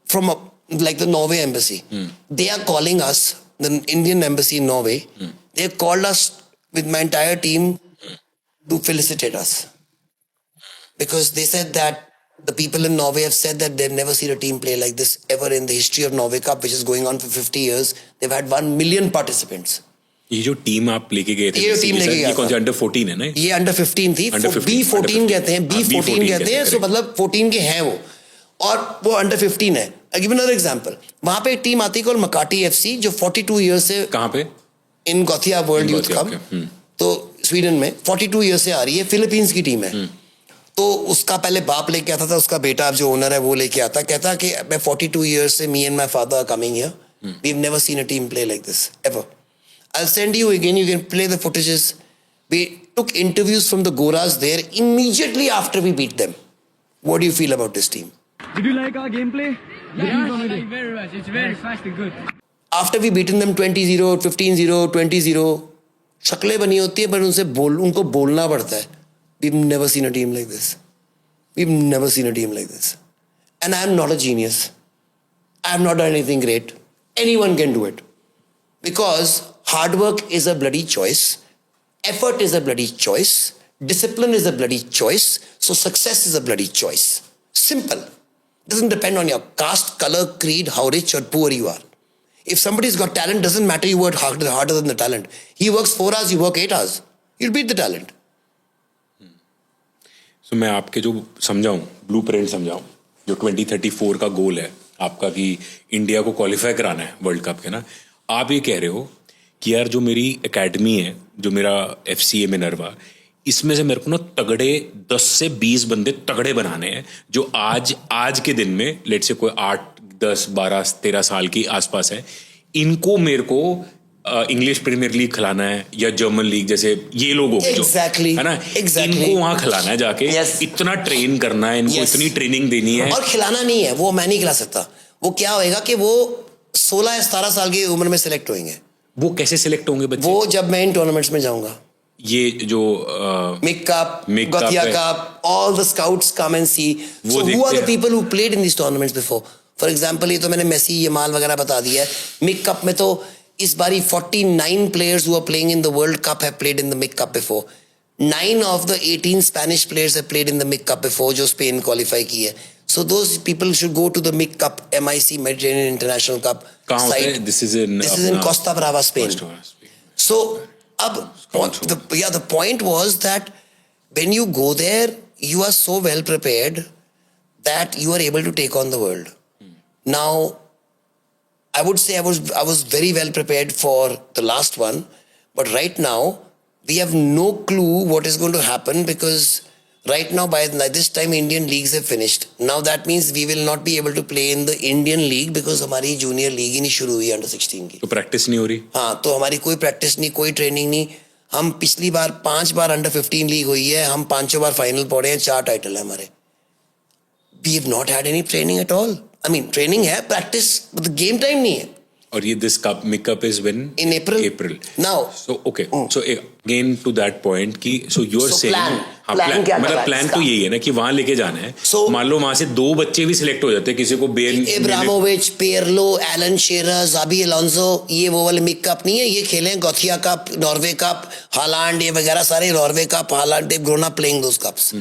from like the Norway embassy, they are calling us, the Indian embassy in Norway, they have called us with my entire team to felicitate us. Because they said that the people in Norway have said that they've never seen a team play like this ever in the history of Norway Cup, which is going on for 50 years. They've had 1 million participants. ये जो team आप लेके गए थे, ये जो team लेके गया ये कौन था, सा अंडर 14 है ना? ये अंडर 15 थी, Under 15, B14 कहते हैं, हाँ, B14 कहते हैं, सो मतलब 14 के हैं वो, और वो अंडर 15 है. I give another example. वहां पे एक टीम आती है कॉल मकाटी एफसी, जो 42 ईयर्स से कहाँ पे? इन गोथिया वर्ल्ड यूथ गोथिया, कप, तो स्वीडन में 42 ईयर्स से आ रही है. फिलीपींस की टीम है. तो उसका पहले बाप लेके आता था, उसका बेटा अब जो ओनर है वो लेके आता, कहता कि मैं 42 ईयर्स से me and my father coming here, we have never seen a team play like this ever. I'll send you again, you can play the footages. We took interviews from the Goras there immediately after we beat them. What do you feel about this team? Did you like our gameplay? Yeah, I like it very much. It's very fast and good. After we beaten them 20-0, 15-0, 20-0, शक्लें बनी होती है, पर उनको बोलना पड़ता है. We've never seen a team like this. We've never seen a team like this. And I'm not a genius. I have not done anything great. Anyone can do it. Because hard work is a bloody choice. Effort is a bloody choice. Discipline is a bloody choice. So success is a bloody choice. Simple. Doesn't depend on your caste, color, creed, how rich or poor you are. If somebody's got talent, doesn't matter you work harder than the talent. He works 4 hours, you work 8 hours. You'll beat the talent. So मैं आपके जो समझाऊं, blueprint समझाऊं, जो 2034 का गोल है आपका कि इंडिया को क्वालिफाई कराना है वर्ल्ड कप के ना, आप ये कह रहे हो कि यार जो मेरी एकेडमी है, जो मेरा FCA मिनर्वा, इसमें से मेरे को ना तगड़े 10 से 20 बंदे तगड़े बनाने हैं जो आज के दिन में लेट से कोई 8, 10, 12, 13 साल की आसपास है. इनको मेरे को इंग्लिश प्रीमियर लीग खिलाना है या जर्मन लीग, जैसे ये लोग हो Exactly. है ना, Exactly. इनको वहां खिलाना है जाके. Yes. इतना ट्रेन करना है इनको, Yes. इतनी ट्रेनिंग देनी है. और खिलाना नहीं है, वो मैं नहीं खिला सकता. वो क्या होएगा कि वो 16 या 17 साल की उम्र में सिलेक्ट होंगे. वो कैसे सिलेक्ट होंगे बच्चे? वो जब मैं इन टूर्नामेंट्स में जाऊंगा, ये जो मिक कप, Mick Cup गोथिया है. Cup, all the scouts come and see. वो So who देखते are the हैं. people who played in these tournaments before? For example, ये तो मैंने मेसी, यमाल वगैरह बता दिया है. मिक कप में तो इस बारी 49 players who are playing in the World Cup have played in the Mick Cup before. 9 of the 18 Spanish players have played in the Mick Cup before, जो स्पेन क्वालिफाई की है. So those people should go to the Mick Cup, MIC, Mediterranean International Cup कहाँ होता है? site. This is in Costa Brava, Spain. So, the point was that when you go there, you are so well prepared that you are able to take on the world. Now, I would say I was very well prepared for the last one, but right now we have no clue what is going to happen, because right now by this time Indian leagues have finished. Now that means we will not be able to play in the Indian league because हमारी junior league ही नहीं शुरू हुई under 16 की. तो practice नहीं हो रही. हाँ, तो हमारी कोई प्रैक्टिस नहीं, कोई ट्रेनिंग नहीं. हम पिछली बार 5 बार अंडर 15 लीग हुई है, हम 5 बार फाइनल पहुंचे हैं, 4 टाइटल है हमारे. We have not had any training at all. I mean, training है, practice, but the game time नहीं है. और ये this cup, Mick Cup is when? In April. April. Now. So okay. So again to that point कि so you're So saying plan. हाँ, Plan क्या मतलब कर रहा है प्लान इसका? तो यही है ना कि वहां लेके जाना है. So मान लो वहां से 2 बच्चे भी सिलेक्ट हो जाते हैं, किसी को इब्राहिमोविच, पेरलो, एलन शेरर, ज़ाबी अलोंसो, ये वो वाले मिक कप नहीं है, ये खेले हैं गोथिया कप, नॉर्वे कप, हालांड, ये वगैरह सारे Norway cup, हालांड, they've grown up playing those cups.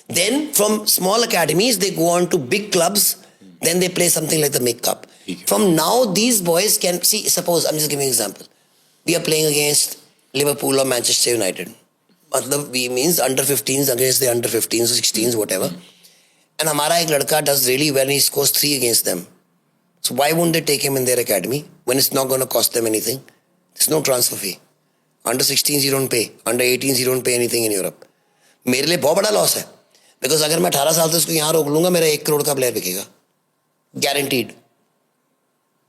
Then from small academies they go on to big clubs, then they play something like the Mick Cup. From now these boys can see, suppose I'm just giving an example, we are playing against Liverpool or Manchester United. मतलब we means under 15s against the under 15s or 16s whatever, and हमारा एक लड़का does really well and he scores 3 against them. So why won't they take him in their academy when it's not going to cost them anything? There's no transfer fee. Under 16s you don't pay, under 18s you don't pay anything in Europe. मेरे लिए बहुत बड़ा loss है, because अगर मैं 18 साल से उसको यहाँ रोक लूंगा, मेरा 1 करोड़ का प्लेयर बिकेगा गारंटीड.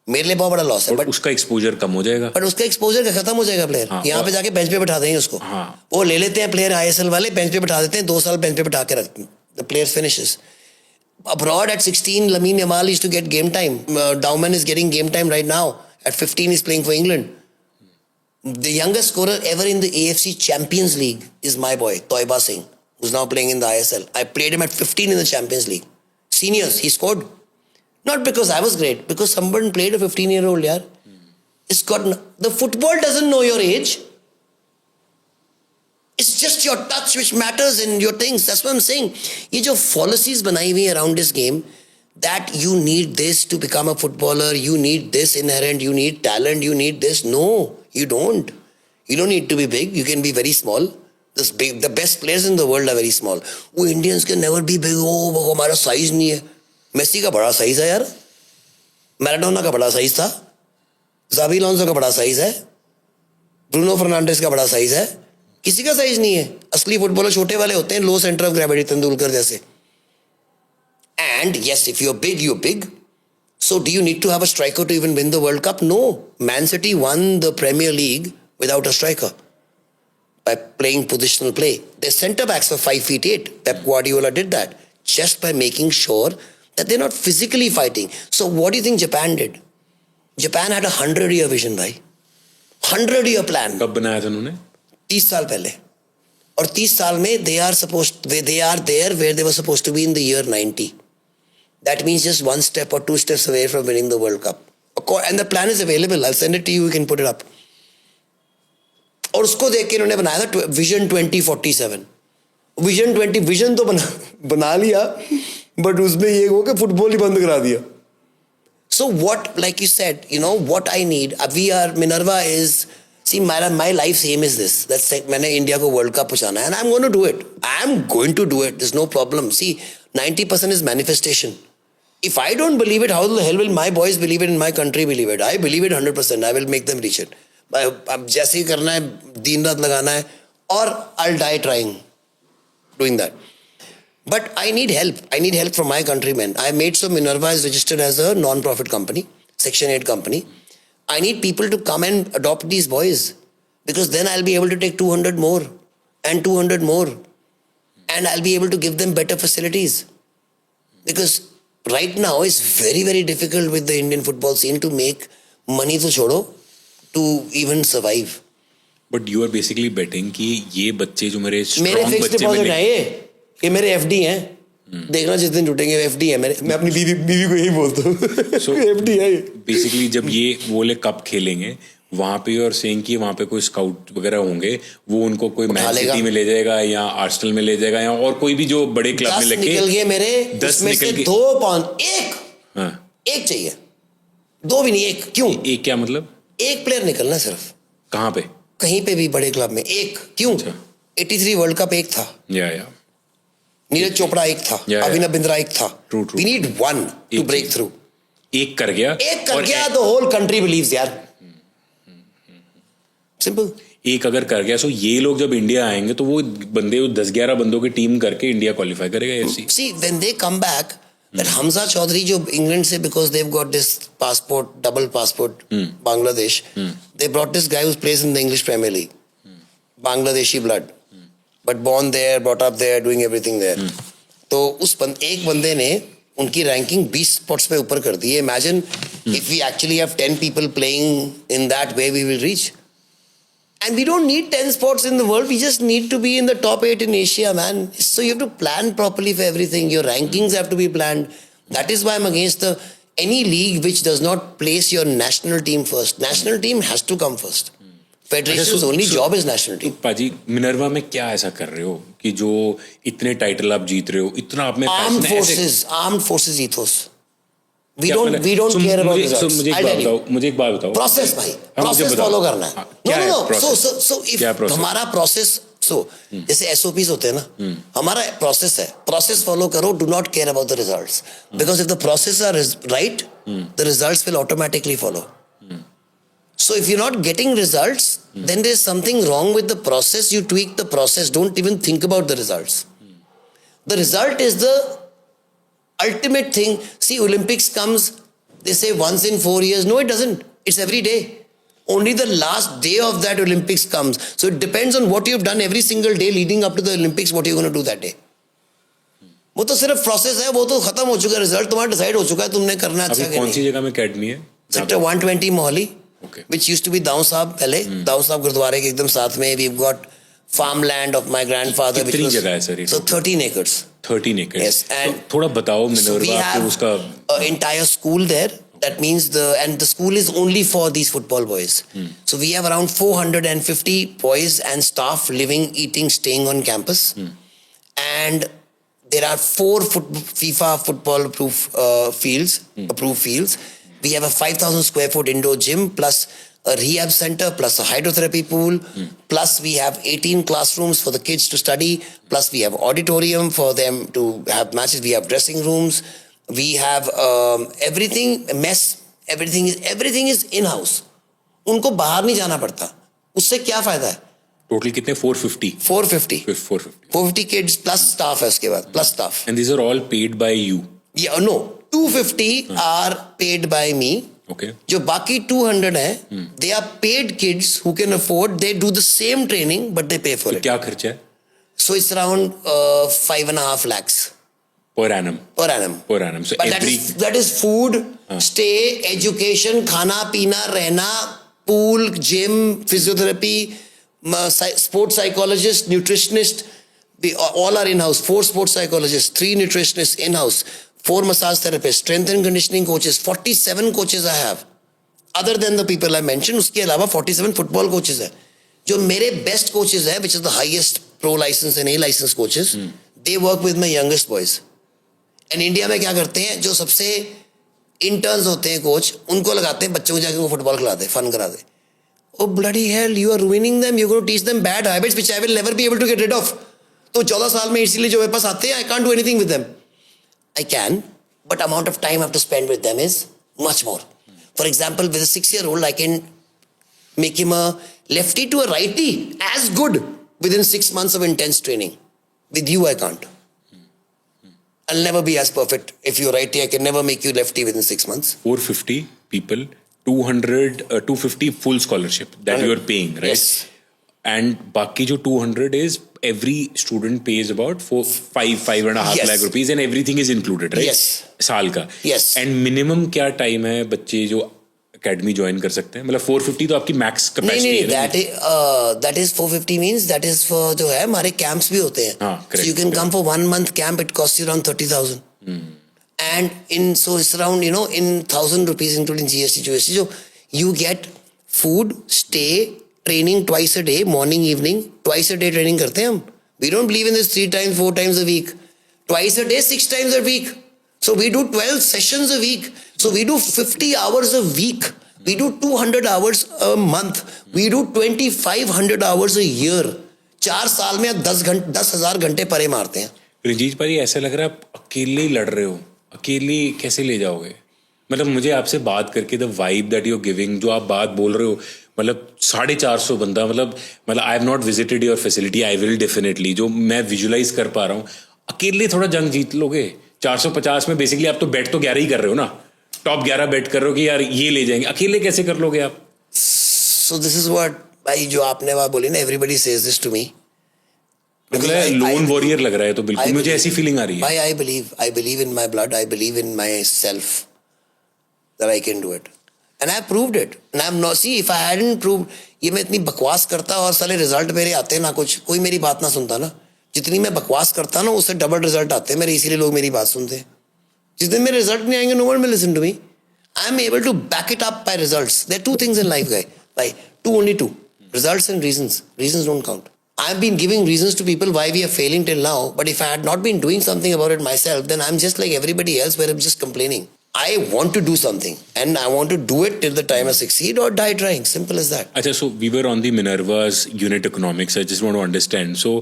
मेरे लिए बहुत बड़ा लॉस है. बट उसका एक्सपोजर कम हो जाएगा. बट उसका एक्सपोजर का खत्म हो जाएगा प्लेयर. हाँ, यहाँ पे जाके बेंच पे बैठा देंगे उसको. हाँ. वो ले लेते हैं प्लेयर ISL वाले, बेंच पे बैठा देते हैं, 2 साल बेंच पे बैठा के रखते हैं. The player finishes. Abroad at 16, Lamine Yamal used to get game time. Dauman is getting game time right now. At 15, he's playing for England. The youngest scorer ever in the AFC Champions League is my boy, Toiba Singh, who's now playing in the ISL. I played him at 15 in the Champions League. Seniors, he scored. Not because I was great, because someone played a 15-year-old, yaar. It's got the football doesn't know your age. It's just your touch which matters in your things. That's what I'm saying. ये जो policies बनाई हुई around this game, that you need this to become a footballer, you need this inherent, you need talent, you need this. No, you don't. You don't need to be big. You can be very small. The best players in the world are very small. वो Indians can never be big. वो हमारा size नहीं है. Messi का बड़ा size है यार. Maradona का बड़ा size था. ज़ाबी अलोंसो का बड़ा size है. ब्रूनो फर्नांडिस का बड़ा size है. किसी का size नहीं है. असली फुटबॉलर छोटे वाले होते हैं. Low center of gravity Tendulkar जैसे. And yes, if you're big. So do you need to have a striker to even win the World Cup? No. Man City won the Premier League without a striker by playing positional play. Their centre backs were 5'8". Pep Guardiola did that just by making sure that they're not physically fighting. So what do you think Japan did? Japan had 100-year vision, bhai. 100-year plan. कब बनाया था उन्होंने? 30 साल पहले. और 30 साल में they are there where they were supposed to be in the year 90. That means just one step or two steps away from winning the World Cup. And the plan is available. I'll send it to you. You can put it up. और उसको देख के इन्होंने बनाया था vision 2047. Vision तो बना लिया, बट उसमें ये हो कि फुटबॉल ही बंद करा दिया. So what, like you said, what I need, Minerva is, see, my life's aim is this. That's like, मैंने इंडिया को वर्ल्ड कप पहुंचाना है, and I'm going to do it. I'm going to do it. There's no problem. See, 90% is manifestation. If I don't believe it, how the hell will my boys believe it and my country believe it? I believe it 100%. I will make them reach it. अब जैसे ही करना है, दिन रात लगाना है, और I'll die trying, doing that. But I need help. I need help from my countrymen. I made so Minerva is registered as a non-profit company, Section 8 company. I need people to come and adopt these boys, because then I'll be able to take 200 more and 200 more, and I'll be able to give them better facilities. Because right now it's very, very difficult with the Indian football scene to make money to छोड़ो, to even survive. But you are basically betting कि ये बच्चे जो मेरे मेरे strong fix बच्चे deposit मिले, है ये मेरे एफडी हैं. देखना जिस दिन जुटेंगे एफडी है मेरे. मैं अपनी बीवी को यही बोलता हूँ. So, एफडी है. बेसिकली जब ये वो ले कप खेलेंगे वहां पे, और सेइंग कि वहां पे कोई स्काउट वगैरह होंगे, वो उनको कोई मैन सिटी में ले जाएगा या आर्सेनल में ले जाएगा या और कोई भी जो बड़े क्लब में लेके. 10 निकल गए मेरे. 10 निकल गए. 2 पाउंड एक चाहिए, 2 भी नहीं, एक. क्यों एक? क्या मतलब? एक प्लेयर निकलना सिर्फ. कहाँ पे? कहीं पे भी बड़े क्लब में एक. क्यों? 83 वर्ल्ड कप एक था. या नीरज चोपड़ा एक था. अभिनव बिंद्रा एक था. We need one to break through. एक कर गया द होल कंट्री बिलीव्स यार. सिंपल. एक अगर कर गया, सो ये लोग जब इंडिया आएंगे तो वो बंदे 10-11 बंदों की टीम करके इंडिया क्वालिफाई करेगा. ऐसी see when they come back, that Hamza Chaudhary जो इंग्लैंड से, because they've got this passport, double passport, Bangladesh, they brought this guy who plays in the English Premier League, Bangladeshi blood, but born there, brought up there, doing everything there. तो उस एक बंदे ने उनकी ranking 20 spots पे ऊपर कर दी है. Imagine if we actually have 10 people playing in that way, we will reach. And we don't need 10 spots in the world. We just need to be in the top 8 in Asia, man. So you have to plan properly for everything. Your rankings have to be planned. That is why I'm against any league which does not place your national team first. National team has to come first. Federation's only job is national team. पाजी, Minerva में क्या ऐसा कर रहे हो कि जो इतने टाइटल आप जीत रहे हो, इतना आप में armed forces ethos. We don't care about results. मुझे एक बात बताओ. Process भाई. Process follow करना है. No. So if हमारा process, जैसे SOPs होते हैं ना, हमारा process है. Process follow करो. Do not care about the results. Because if the processes are right, the results will automatically follow. So if you're not getting results, then there's something wrong with the process. You tweak the process. Don't even think about the results. The result is the ultimate thing. See, Olympics comes, they say once in 4 years. No, it doesn't. It's every day. Only the last day of that Olympics comes. So it depends on what you've done every single day leading up to the Olympics, what you're going to do that day. वो तो सिर्फ process है, वो तो खत्म हो चुका है. रिजल्ट तुम्हारा डिसाइड हो चुका है, तुमने करना अच्छा है. कौन सी जगह में अकेडमी है? Sector 120 Mohali, which used to be दाऊं साहब पहले. दाऊं साहब गुरुद्वारे के एकदम साथ में. We've got farmland of my grandfather. कितनी जगह है sir? So 13 acres. 13 acres. Yes, and तो थोड़ा बताओ मिनर्वा आपके उसका. Entire school there. That means the school is only for these football boys. So we have around 450 boys and staff living, eating, staying on campus. And there are 4 FIFA football approved fields. We have a 5,000 square foot indoor gym plus a rehab center, plus a hydrotherapy pool, plus we have 18 classrooms for the kids to study, plus we have auditorium for them to have matches, we have dressing rooms, we have everything, mess, everything is in-house. उनको बाहर नहीं जाना पड़ता. उससे क्या फायदा है? Total कितने? 450. 450 kids plus staff है उसके बाद, plus staff. And these are all paid by you. Yeah, no, 250 are paid by me. Okay. जो बाकी 200 हैं, they are paid kids who can afford. They do the same training, but they pay for it. क्या खर्चा है? So it's around 5.5 lakhs Per annum. per annum. Per annum. So But every that is food, stay, education, खाना पीना, रहना, pool, gym, physiotherapy, sports psychologist, nutritionist. All are in-house. 4 sports psychologists, 3 nutritionists in-house. 4 massage therapists, strength and conditioning coaches, 47 coaches I have. Other than the people I mentioned, उसके अलावा 47 football coaches है. जो मेरे best coaches हैं, which is the highest pro license and A license coaches, they work with my youngest boys. And India में क्या करते हैं? जो सबसे interns होते हैं coach, उनको लगाते हैं बच्चों को जाके वो football खिलाते हैं, fun कराते हैं. Oh bloody hell, you are ruining them. You're going to teach them bad habits which I will never be able to get rid of. तो 14 साल में इसीलिए जो मेरे पास आते हैं, I can't do anything with them. I can, but amount of time I have to spend with them is much more. For example, with a 6-year-old, I can make him a lefty to a righty as good within 6 months of intense training. With you, I can't. I'll never be as perfect. If you're righty, I can never make you lefty within 6 months. 450 people, 250 full scholarship that you are paying, right? Yes. And बाकी जो 200 is every student pays about 5.5 Yes. lakh rupees and everything is included, right? Yes. साल का. Yes. And minimum क्या time है बच्चे जो academy join कर सकते हैं? मतलब 450 तो आपकी max capacity नहीं, है. that is 450 means that is for जो है हमारे camps भी होते हैं. हाँ, correct, So you can come for 1 month camp, it costs you around 30,000. And so it's around, in 1,000 rupees including GST, GST. So you get food, stay, training twice a day, morning, evening, twice a day training करते हैं हम. We don't believe in this 3 times, 4 times a week. Twice a day, 6 times a week. So we do 12 sessions a week. So we do 50 hours a week. We do 200 hours a month. We do 2,500 hours a year. 4 साल में आप 10,000 घंटे परे मारते हैं. रंजीत भाई ऐसा लग रहा है आप अकेले ही लड़ रहे हो. अकेले कैसे ले जाओगे? मतलब मुझे आपसे बात करके the vibe that you are giving, जो आप बात बोल रहे हो, मतलब 450 बंदा, मतलब I have not visited your facility, I will definitely, जो मैं विजुलाइज कर पा रहा हूँ. अकेले थोड़ा जंग जीत लोगे? 450 में बेसिकली आप तो बेट तो 11 ही कर रहे हो ना, टॉप 11 बेट कर रहे हो कि यार ये ले जाएंगे. अकेले कैसे कर लोगे आप? So this is what भाई जो आपने बात बोली ना, everybody says this to me. Loan warrior लग रहा है तो बिल्कुल मुझे ऐसी फीलिंग आ रही है. I believe in my blood. I believe in myself that I can do it, and I have proved it. And I'm not. See, if I hadn't proved, ये मैं इतनी बकवास करता और साले रिजल्ट मेरे आते ना, कुछ कोई मेरी बात ना सुनता ना. जितनी मैं बकवास करता ना, उससे डबल रिजल्ट आते हैं मेरे, इसीलिए लोग मेरी बात सुनते हैं. जिस दिन मेरे रिजल्ट नहीं आएंगे, no one will listen to me. I am able to back it up by results. There are 2 things in life, guy. Like only two: results and reasons. Reasons don't count. I've been giving reasons to people why we are failing till now, but if I had not been doing something about it myself, then I'm just like everybody else where I'm just complaining. I want to do something and I want to do it till the time I succeed or die trying. Simple as that. अच्छा, so we were on the Minerva's unit economics. I just want to understand. So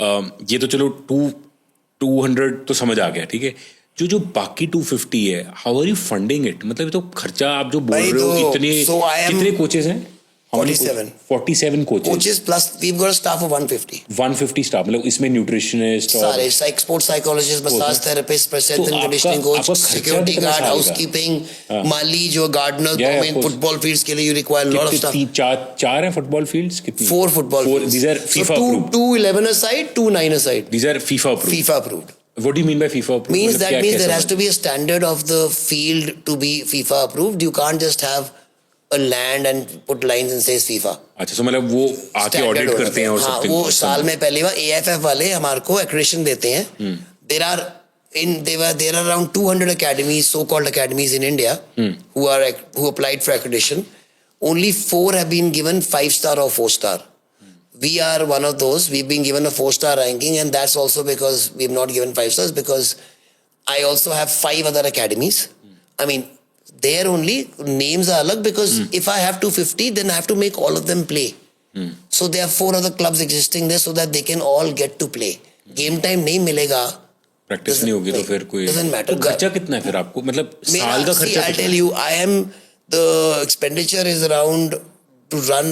ये तो चलो 200 तो समझ आ गया, ठीक है. जो बाकी 250 है, how are you funding it? मतलब ये तो खर्चा आप जो बोल रहे हो, इतने कितने कोचेस हैं? 47 coaches plus we've got a staff of 150 staff. मतलब इसमें न्यूट्रिशनिस्ट सारे sports psychologists, massage therapists, strength and conditioning coach, security guard, housekeeping, माली जो gardener, football fields के लिए you require a lot of stuff. 4 हैं football fields? कितनी? 4 football fields. These are FIFA approved. 2 11 a side, 2 9 a side. These are FIFA approved. FIFA approved. What do you mean by FIFA approved? Means there has to be a standard of the field to be FIFA approved. You can't just have a land and put lines and says FIFA. अच्छा, so मतलब वो आके audit करते हैं और हाँ, सब. वो साल में पहली बार AFF वाले हमारे को accreditation देते हैं. There are around 200 academies, so-called academies in India who applied for accreditation. Only 4 have been given 5-star or 4-star. We are one of those. We've been given a 4-star ranking, and that's also because we've not given 5 stars, because I also have 5 other academies. I mean, there only names are alag because if I have 250 then I have to make all of them play. So there are 4 other clubs existing there so that they can all get to play. Game time नहीं मिलेगा. Practice नहीं होगी तो फिर कोई doesn't matter. तो खर्चा कितना है फिर आपको, मतलब साल का खर्चा I'll tell you, the expenditure is around to run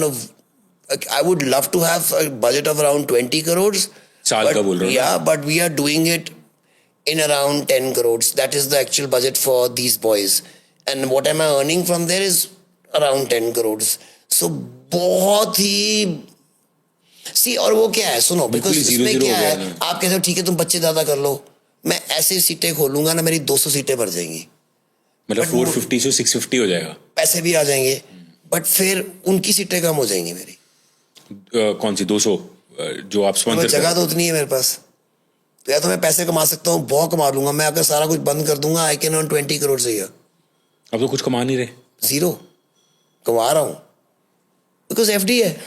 I would love to have a budget of around 20 crores. साल का बोल रहा हूँ. Yeah, but we are doing it in around 10 crores. That is the actual budget for these boys. And what am I earning from there is around 10 crores. So बहुत ही और वो क्या है सुनो, बिकॉज इसमें क्या है, आप कहते हो ठीक है तुम बच्चे ज्यादा कर लो, मैं ऐसे सीटें खोलूंगा ना मेरी 200 सीटें भर जाएंगी, मतलब 450 से 650 हो जाएगा, पैसे भी आ जाएंगे, बट फिर उनकी सीटें कम हो जाएंगी मेरी. कौन सी 200 जो आप स्पॉन्सर, जगह तो उतनी है मेरे पास, तो या तो मैं पैसे कमा सकता हूँ, बहुत कमा लूंगा मैं, अगर सारा कुछ बंद कर दूंगा आई कैन अर्न 20 करोड़ से ईयर. अब तो कुछ कमा नहीं रहे, जीरो कमा रहा हूँ बिकॉज एफडी है.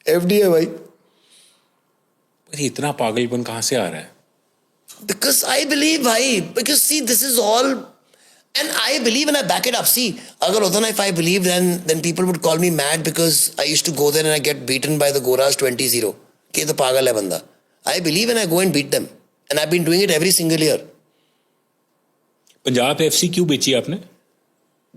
एफडी है भाई. इतना पागलपन कहाँ से आ रहा है? Because I believe भाई, because see this is all and I believe and I back it up. See, अगर होता ना if I believe then people would call me mad because I used to go there and I get beaten by the Goras 20-0. कि ये तो पागल है बंदा. I believe and I go and beat them and I've been doing it every single year. Punjab FC क्यों बेची आपने?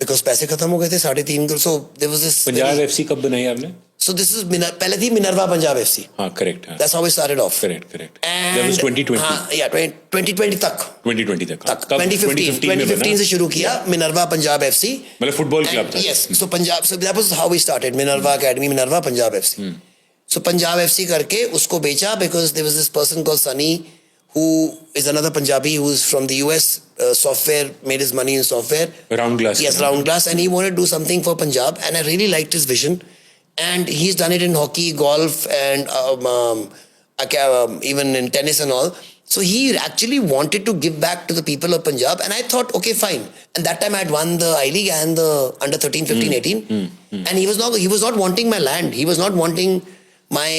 Because पैसे खत्म हो गए थे 3.5 crore. So there was this. Punjab FC कब बनाई आपने? So this is पहले थी मिनर्वा पंजाब एफसी. हाँ correct. That's how we started off. Correct. And That was 2020. हाँ, yeah 2020 तक. 2020 तक. 2015 से शुरू किया मिनर्वा पंजाब एफसी. मतलब फुटबॉल क्लब था. Yes, so Punjab, so that was how we started. Minerva Academy, Minerva Punjab FC. So Punjab FC करके उसको बेचा because there was this person called Sunny who is another Punjabi who is from the US, software, made his money in software. Round glass. Yes, round glass, and he wanted to do something for Punjab, and I really liked his vision. And he's done it in hockey, golf, and even in tennis and all. So he actually wanted to give back to the people of Punjab, and I thought, okay, fine. And that time I had won the I League and the under 13, 15, 18. And he was not wanting my land. He was not wanting my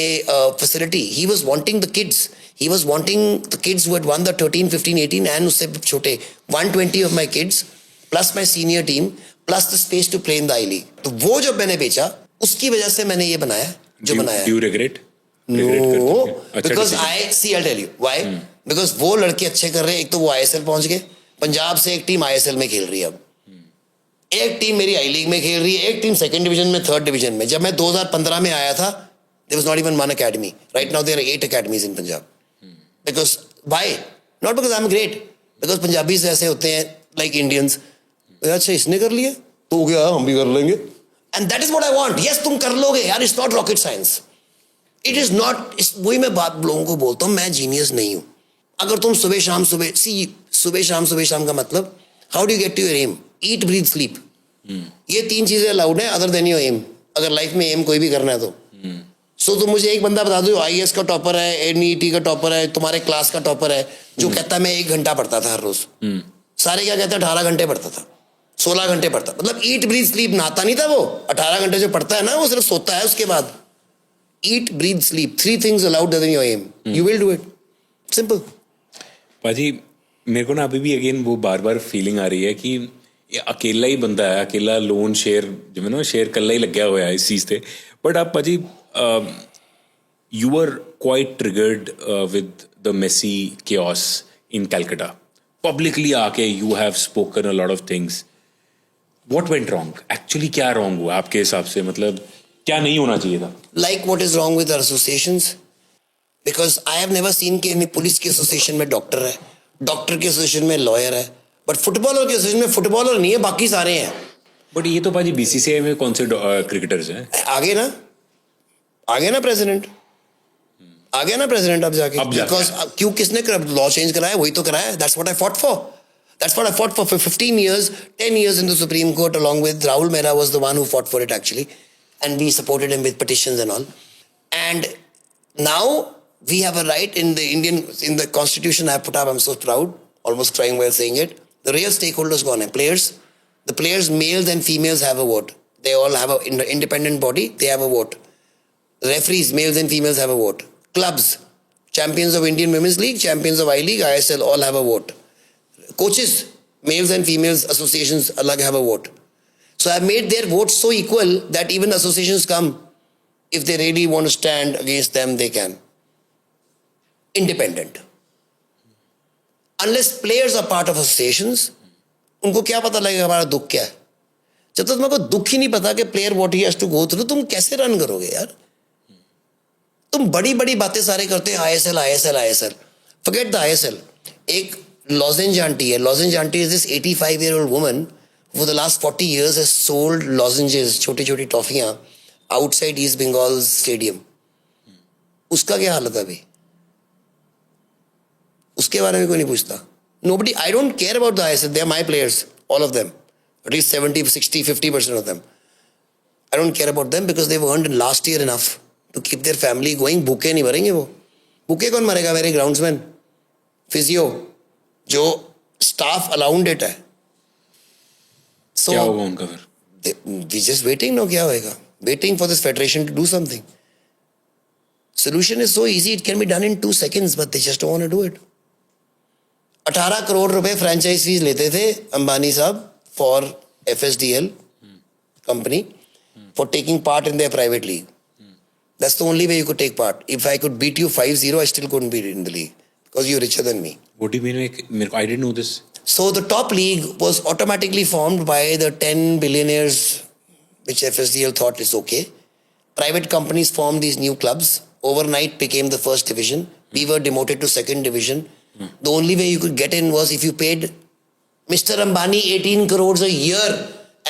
facility. He was wanting the kids. He was wanting the kids who had won the 13, 15, 18 and उससे छोटे 120 of my kids plus my senior team plus the space to play in the I League. तो वो जब मैंने बेचा उसकी वजह से मैंने ये बनाया जो बनाया. Do you regret? No, because I'll tell you why. Because वो लड़के अच्छे कर रहे हैं. एक तो वो ISL पहुंच गए. पंजाब से एक टीम ISL में खेल रही है अब. एक टीम मेरी आई लीग में खेल रही है, एक टीम सेकंड डिवीजन में, थर्ड डिवीजन में. जब मैं 2015 में आया था there was not even one academy. Right now there are 8 academies in Punjab. Because why? Not because I'm great. Because Punjabis ऐसे होते हैं like Indians. अच्छा इसने कर लिया तो हो गया हम भी कर लेंगे. And that is what I want. Yes तुम कर लोगे यार. It's not rocket science. It is not. वही मैं बात लोगों को बोलता हूँ, मैं जीनियस नहीं हूँ. अगर तुम सुबह शाम का मतलब how do you get to your aim? Eat, breathe, sleep. ये 3 चीजें अलाउड है other than your aim. अगर लाइफ में एम कोई भी करना है तो. सो तुम मुझे एक बंदा बता दो IAS का टॉपर है, NET का टॉपर है, तुम्हारे क्लास का टॉपर है, जो कहता है मैं 1 घंटा पढ़ता था हर रोज. सारे क्या कहते हैं 18 घंटे पढ़ता था, 16 घंटे पढ़ता. मतलब ईट ब्रीथ स्लीप. नहाता नहीं था वो. 18 घंटे जो पढ़ता है ना वो सिर्फ सोता है उसके बाद. ईट breathe sleep, 3 things allowed than your aim. You will do it. Simple. पाजी मेरे को ना अभी भी अगेन वो बार बार फीलिंग आ रही है कि ये अकेला ही बंदा है, अकेला लोन शेयर जिਵੇਂ ना शेयर कल्ला ही लग्या होया इस चीज ते. बट आप पाजी you were quite triggered with the messy chaos in Calcutta. Publicly आके you have spoken a lot of things. What went wrong? Actually क्या wrong हुआ आपके हिसाब से? मतलब क्या नहीं होना चाहिए था? Like what is wrong with our associations? Because I have never seen कि पुलिस की एसोसिएशन में डॉक्टर है, डॉक्टर की एसोसिएशन में लॉयर है, बट फुटबॉलर की एसोसिएशन में फुटबॉलर नहीं है, बाकी सारे हैं. बट ये तो पाजी BCCI में कौन से क्रिकेटर्स हैं? आगे ना प्रेसिडेंट अब जाके. बिकॉज क्यों किसने लॉ चेंज कराया? वही तो कराया. That's what I fought for 15 years, 10 years in the Supreme Court along with Rahul Mehra was the one who fought for it actually, and we supported him with petitions and all. And now we have a right in the Constitution I have put up. I'm so proud, almost crying while saying it. The real stakeholders gone hai. The players, males and females, have a vote. They all have an independent body. They have a vote. Referees, males and females, have a vote. Clubs, champions of Indian Women's League, champions of I League, ISL, all have a vote. Coaches, Males and females associations alag have a vote. So I've made their votes so equal that even associations come, if they really want to stand against them, they can. Independent. Unless players are part of associations, उनको क्या पता लगेगा हमारा दुख क्या है? जब तक तुमको दुख ही नहीं पता कि player what he has to go through, तुम कैसे रन करोगे यार? तुम बड़ी बड़ी बातें सारे करते हैं, ISL ISL ISL. Forget the ISL. एक लॉजेंज आंटी है. Lozenge aunty is this 85-year-old woman for the last 40 years has sold lozenges, छोटी छोटी टॉफियां outside East Bengal stadium. उसका क्या हालत है अभी? उसके बारे में कोई नहीं पूछता. Nobody, I don't care about the ISL. They are my players, all of them. At least 70, 60, 50% of them. I don't care about them because they've earned last year enough to keep their family going. भूखे नहीं मरेंगे वो. भूखे कौन मरेगा? मेरे groundsman, physio, जो staff अलाउंड it है. So, क्या होगा उनका फिर? we just waiting now. क्या होएगा? Waiting for this federation to do something. Solution is so easy. It can be done in 2 seconds, but they just don't want to do it. 18 crore रुपए franchise fees लेते थे अंबानी साहब for FSDL company for taking part in their private league. That's the only way you could take part. If I could beat you 5-0, I still couldn't beat in the league because you are richer than me. What do you mean? I didn't know this. So the top league was automatically formed by the 10 billionaires, which FSDL thought is okay. Private companies formed these new clubs. Overnight became the first division. We were demoted to second division. The only way you could get in was if you paid Mr. Ambani 18 crores a year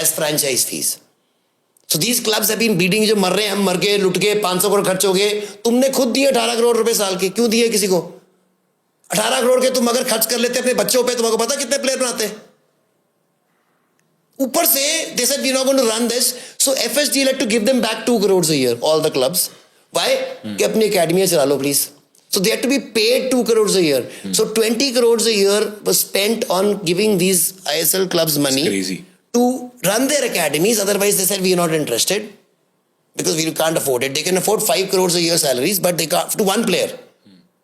as franchise fees. So these clubs have been bleeding. जो मर रहे हैं, हम मर के लुट के 500 करोड़ खर्च हो गए. तुमने खुद दिए 18 करोड़ रुपए साल के. क्यों दिए किसी को? 18 करोड़ के तुम अगर खर्च कर लेते अपने बच्चों पे, तुमको पता कितने प्लेयर बनाते? ऊपर से they said we're not going to run this. So FSD had to give them back 2 crores a year, all the clubs. Why? कि अपनी अकेडमियां चला लो please. So they had to be paid 2 crores a year. So 20 crores a year was spent on giving these ISL clubs money to run their academies. Otherwise, they said we are not interested because we can't afford it. They can afford 5 crores a year salaries, but they can't to one player.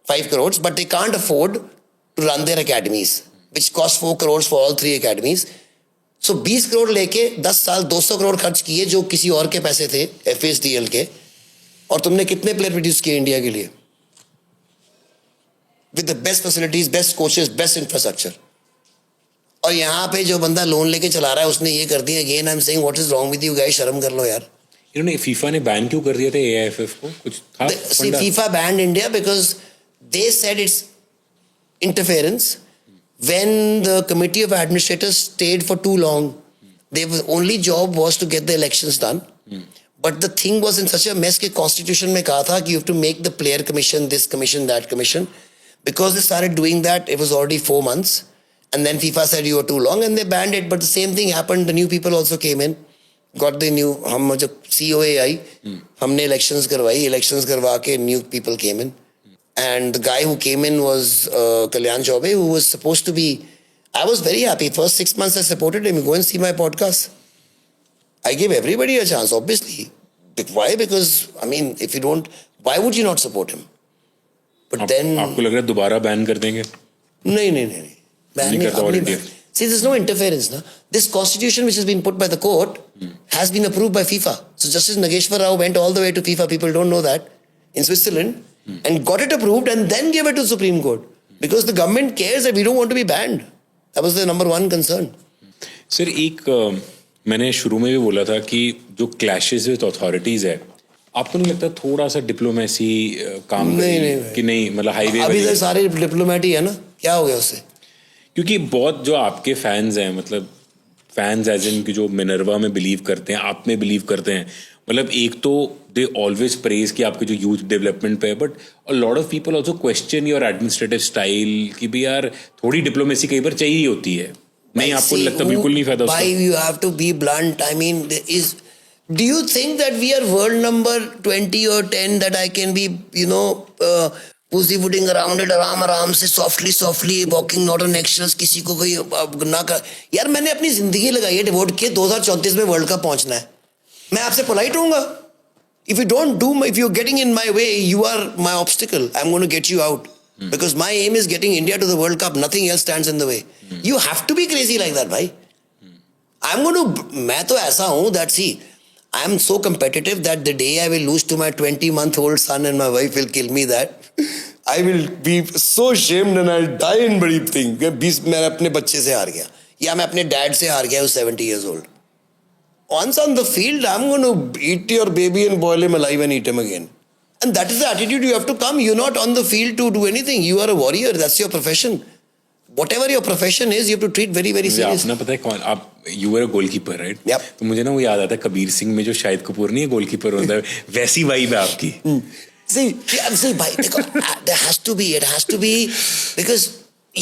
5 crores, but they can't afford to run their academies, which cost 4 crores for all 3 academies. So 20 crore लेके 10 साल 200 crore खर्च किए जो किसी और के पैसे थे FSDL के. और तुमने कितने प्लेयर प्रोड्यूस किए इंडिया के लिए? With the best facilities, best coaches, best infrastructure. और यहाँ पे जो बंदा लोन लेके चला रहा है उसने ये कर दिया. Again I'm saying what is wrong with you guys? शर्म कर लो यार. इन्होंने FIFA ने बैन क्यों कर दिया था AIFF को? कुछ था? See, FIFA banned India because they said it's interference. When the committee of administrators stayed for too long, their only job was to get the elections done. But the thing was in such a mess कि constitution में कहा था कि you have to make the player commission, this commission, that commission. Because they started doing that, it was already 4 months. And then FIFA said you were too long and they banned it. But the same thing happened. The new people also came in. Got the new, हम जब COA आई, हमने elections करवाई. Elections करवा के new people came in. And the guy who came in was Kalyan Chaubey, who was supposed to be, I was very happy. First 6 months I supported him. Go and see my podcast. I give everybody a chance, obviously. Why? Because, I mean, if you don't, why would you not support him? But then... आपको लग रहा है दोबारा ban कर देंगे? नहीं. Ban नहीं करता all India. See, there's no interference. Na? This constitution which has been put by the court has been approved by FIFA. So Justice Nageshwar Rao went all the way to FIFA, people don't know that, in Switzerland, and got it approved and then gave it to the Supreme Court. Because the government cares that we don't want to be banned. That was the number one concern. Sir एक मैंने शुरू में भी बोला था कि जो clashes with authorities है, आपको नहीं लगता थोड़ा सा डिप्लोमेसी काम नहीं कि नहीं, मतलब हाईवे अभी तो सारे डिप्लोमेट ही है ना, क्या हो गया उससे? क्योंकि बहुत जो आपके फैंस हैं, मतलब फैंस एज इन की जो मिनर्वा में बिलीव करते हैं, आप में बिलीव करते हैं, मतलब एक तो दे ऑलवेज प्रेज कि आपके जो यूथ डेवलपमेंट पे है, but a lot of people also question your administrative style कि भी यार थोड़ी डिप्लोमेसी कई बार चाहिए होती है. नहीं, आपको लगता बिल्कुल नहीं फायदा उसका? Why you have to be blunt? I mean, do you think that we are world number 20 or 10 that I can be, pussyfooting around it आराम से softly walking not on eggshells, किसी को कोई ना कर. यार मैंने अपनी जिंदगी लगाई है डिवोट के 2034 में वर्ल्ड कप पहुंचना है. मैं आपसे पोलाइट रहूंगा? If you're getting in my way, you are my obstacle. I'm going to get you out. Because my aim is getting India to the World Cup. Nothing else stands in the way. You have to be crazy like that, bhai. मैं तो ऐसा हूँ that see, I am so competitive that the day I will lose to my 20-month-old son and my wife will kill me that I will be so ashamed and I'll die in बड़ी thing. मैं अपने बच्चे से हार गया या मैं अपने डैड से हार गया who's 70 years old. Once on the field, I'm going to eat your baby and boil him alive and eat him again. And that is the attitude you have to come. You're not on the field to do anything. You are a warrior. That's your profession. Whatever your profession is, you have to treat very, very seriously. आपने पता है कौन आप you were a goalkeeper, right? Yep. तो मुझे ना वो याद आता है कबीर सिंह में जो शाहिद कपूर नहीं है गोलकीपर होता है वैसी वाइब है आपकी. See, bhai, there has to be, because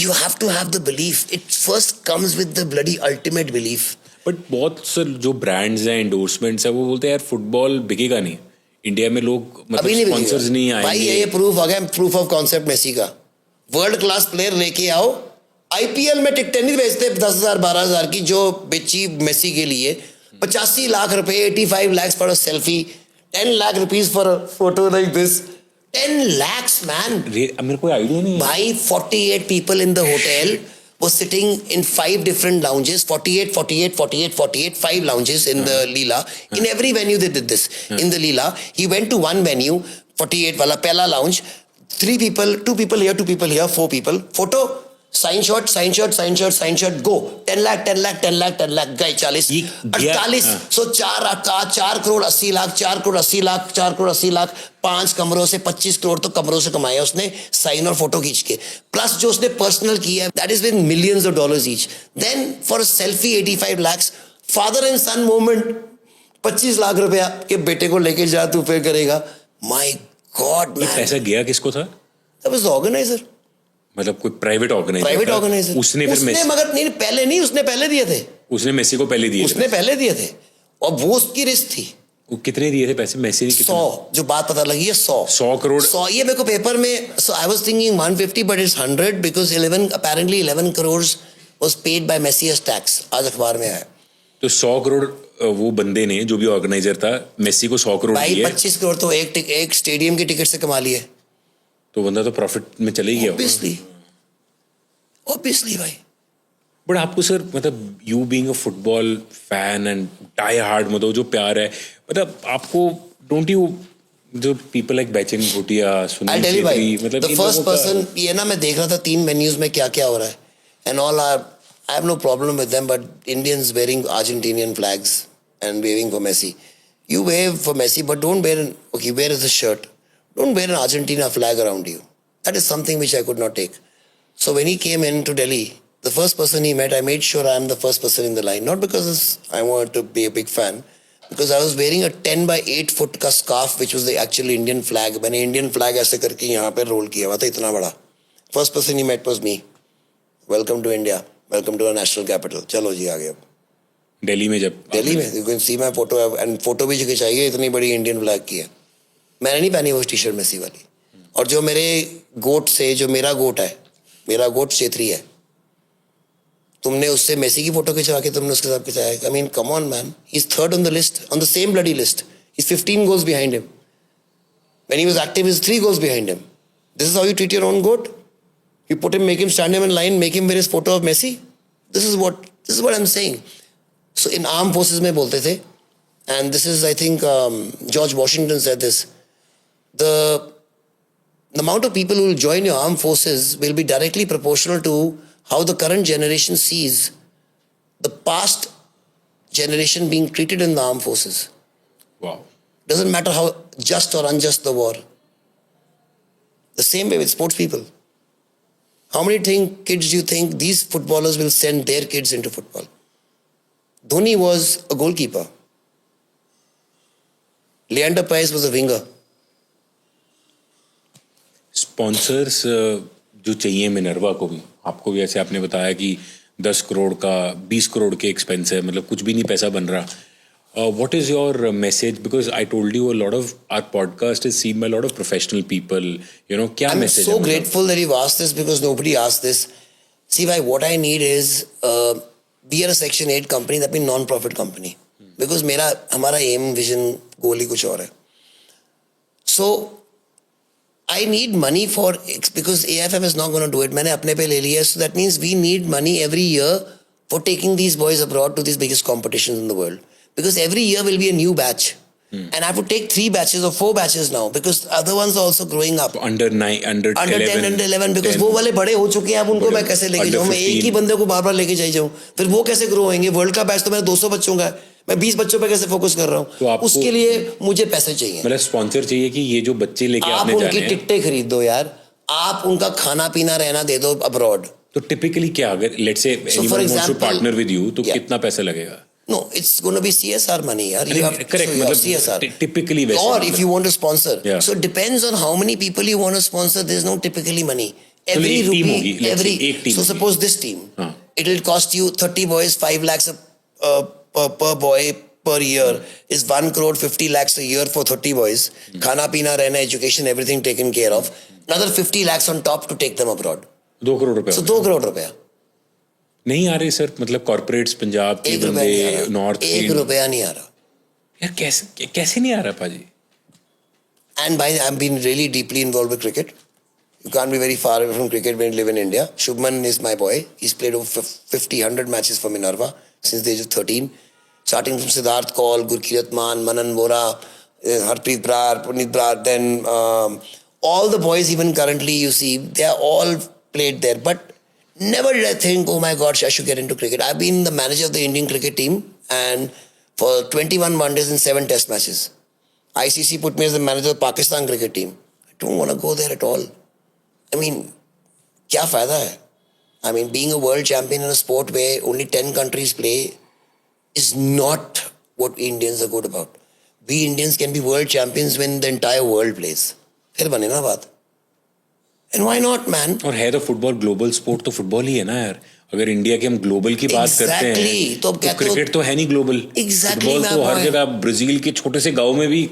you have to have the belief. It first comes with the bloody ultimate belief. But बहुत से जो ब्रांड्स हैं एंडोर्समेंट्स है वो बोलते हैं यार फुटबॉल बिकेगा नहीं इंडिया में लोग अभी नहीं स्पॉन्सर्स नहीं आएंगे. भाई ये प्रूफ आ गया, प्रूफ ऑफ कॉन्सेप्ट मेसी का. वर्ल्ड क्लास प्लेयर लेके आओ. आईपीएल में टिकटें नहीं बेचते 10,000 12,000 की जो बेची मेसी के लिए. 85 लाख रुपए, 85 lakhs for a selfie, 10 lakh rupees for a photo like this. 10 lakhs man. मेरे कोई आइडिया नहीं है. भाई 48 people in the hotel was sitting in 5 different lounges, 48, 5 lounges in the Leela. In every venue they did this. In the Leela, he went to one venue, 48 wala pehla lounge, 3 people, 2 people here, 2 people here, 4 people. Photo, sign shot, go. 10 lakh, गए 40, 48. So 4 crore 80 lakh, 4 crore 80 lakh, 5 कमरों से 25 करोड़ तो कमरों से कमाया उसने sign और photo खींच के. प्लस जो उसने पर्सनल किया, that is with millions of dollars each. Then for a selfie 85 lakhs, father and son moment 25 lakh रुपया के बेटे को लेके जा तू पे करेगा. My God, man. पैसा गया किसको था? That was the organizer. मतलब कोई प्राइवेट ऑर्गेनाइजर. उसने मगर नहीं पहले नहीं, उसने पहले दिए थे. उसने मेसी को पहले दिए. उसने पहले दिए थे और वो उसकी रिस्क थी. वो कितने दिए थे पैसे मेसी ने? 100. जो बात पता लगी है 100 करोड़. 100 ये मेरे को पेपर में. So I was thinking 150 but it's 100 because 11 crores was paid by Messi as tax. आज अखबार में आया. तो 100 करोड़ वो बंदे ने जो भी ऑर्गेनाइजर था मेसी को 100 करोड़ दिए. 25 करोड़ तो एक स्टेडियम की टिकट से कमा लिए. तो बंदा तो प्रॉफिट में चले ही गया. Obviously भाई. बट आपको सर मतलब you being a football fan and die hard मतलब जो प्यार है मतलब आपको डोंट यू जो पीपल लाइक बैचन भूटिया सुनील छेत्री मतलब the first person ये ना मैं देख रहा था 3 venues में क्या क्या हो रहा है and all are I have no problem with them but Indians wearing Argentinian flags and waving for Messi. You wave for Messi but don't wear wear the shirt. Don't wear an Argentina flag around you. That is something which I could not take. So when he came into Delhi, the first person he met, I made sure I am the first person in the line. Not because I wanted to be a big fan, because I was wearing a 10 by 8 foot का scarf, which was the actual Indian flag. मैंने Indian flag ऐसे करके यहाँ पे roll किया हुआ था इतना बड़ा. First person he met was me. Welcome to India. Welcome to our national capital. चलो जी आगे अब. दिल्ली में जब you can see my photo and photo भी जो खिंचाई है इतनी बड़ी Indian flag की है. मैंने नहीं पहनी वो टी-शर्ट मेसी वाली. और जो मेरे गोट से जो मेरा गोट है, मेरा गोट छेत्री है, तुमने उससे मेसी की फोटो खिंचवा के तुमने उसके साथ खिंचाया. I mean, come on man. He's third on the list, on the same bloody list. He's 15 goals behind him. When he was active, he's 3 goals behind him. This is how you treat your own goat? You put him, make him stand him in line, make him wear his photo of Messi? This is what I'm saying. So in armed forces में बोलते थे, and this is I think George Washington said this. The amount of people who will join your armed forces will be directly proportional to how the current generation sees the past generation being treated in the armed forces. Wow. Doesn't matter how just or unjust the war. The same way with sports people. How many kids do you think these footballers will send their kids into football? Dhoni was a goalkeeper. Leander Paes was a winger. Sponsors जो चाहिए Minerva को भी आपको भी ऐसे आपने बताया कि 10 करोड़ का 20 करोड़ के एक्सपेंस है मतलब कुछ भी नहीं पैसा बन रहा. What is your message because I told you a lot of our podcast is seen by lot of professional people you know क्या मैसेज है. I'm so grateful that you've asked this because nobody asked this. See bhai, what I need is we are a Section 8 company, that means non-profit company. Because हमारा aim, vision, goal ही कुछ और है. So I need money for because AFF is not going to do it. मैंने अपने पे ले लिया, so that means we need money every year for taking these boys abroad to these biggest competitions in the world. Because every year will be a new batch, and I have to take 3 batches or 4 batches now because other ones are also growing up. Under 9, under 10, under 11 because वो वाले बड़े हो चुके हैं. अब उनको मैं कैसे लेके जाऊँ? मैं एक ही बंदे को बार-बार लेके जाऊँ, फिर वो कैसे ग्रो होंगे? वर्ल्ड का बैच तो मेरा 200 बच्चों का है. मैं 20 बच्चों पे कैसे फोकस कर रहा हूँ? तो उसके लिए मुझे पैसे चाहिए. मतलब स्पॉन्सर चाहिए कि ये जो बच्चे लेके आप आपने जाने उनकी हैं. टिकटें खरीद दो यार. आप उनका खाना पीना रहना दे दो अब्रॉड. तो टिपिकली क्या, अगर let's say anyone wants to partner with you, तो कितना पैसा लगेगा? No, it's going to be CSR money, yaar. You have correct. so you have CSR. Typically, वैसे or if you want to sponsor. Yeah. So it depends on how many people you want to sponsor. There's no typically money. Every एक rupee, team होगी, let's every. say, एक team So होगी. suppose this team, हाँ. it will cost you 30 boys, 5 lakhs per boy per year. Is 1 crore 50 lakhs a year for 30 boys. Khana pina, rehna, education, everything taken care of. Another 50 lakhs on top to take them abroad. 2 crore रुपए. So 2 crore रुपया. नहीं आ रहे sir, मतलब corporates Punjab के बंदे north. 1 रुपया नहीं आ रहा. यार कैसे नहीं आ रहा पाजी? And I've been really deeply involved with cricket. You can't be very far away from cricket when you live in India. Shubman is my boy. He's played over 50, 100 matches for Minerva since the age of 13. Starting from Siddharth Kaul, Gurkirat Maan, Manan Vora, Harpreet Brar, Puneet Brar, then all the boys even currently you see, they are all played there. But never did I think, oh my God, I should get into cricket. I've been the manager of the Indian cricket team and for 21 one-days and 7 test matches. ICC put me as the manager of the Pakistan cricket team. I don't want to go there at all. I mean, क्या फायदा है? I mean, being a world champion in a sport where only 10 countries play is not what Indians are good about. We Indians can be world champions when the entire world plays. फिर बने ना बात. And why not, man? और है तो football global sport, तो football ही है ना यार. अगर इंडिया के हम ग्लोबल की बात करते हैं तो क्रिकेट तो है नहीं ग्लोबल. फुटबॉल तो हर जगह, ब्राजील के छोटे से गांव में भी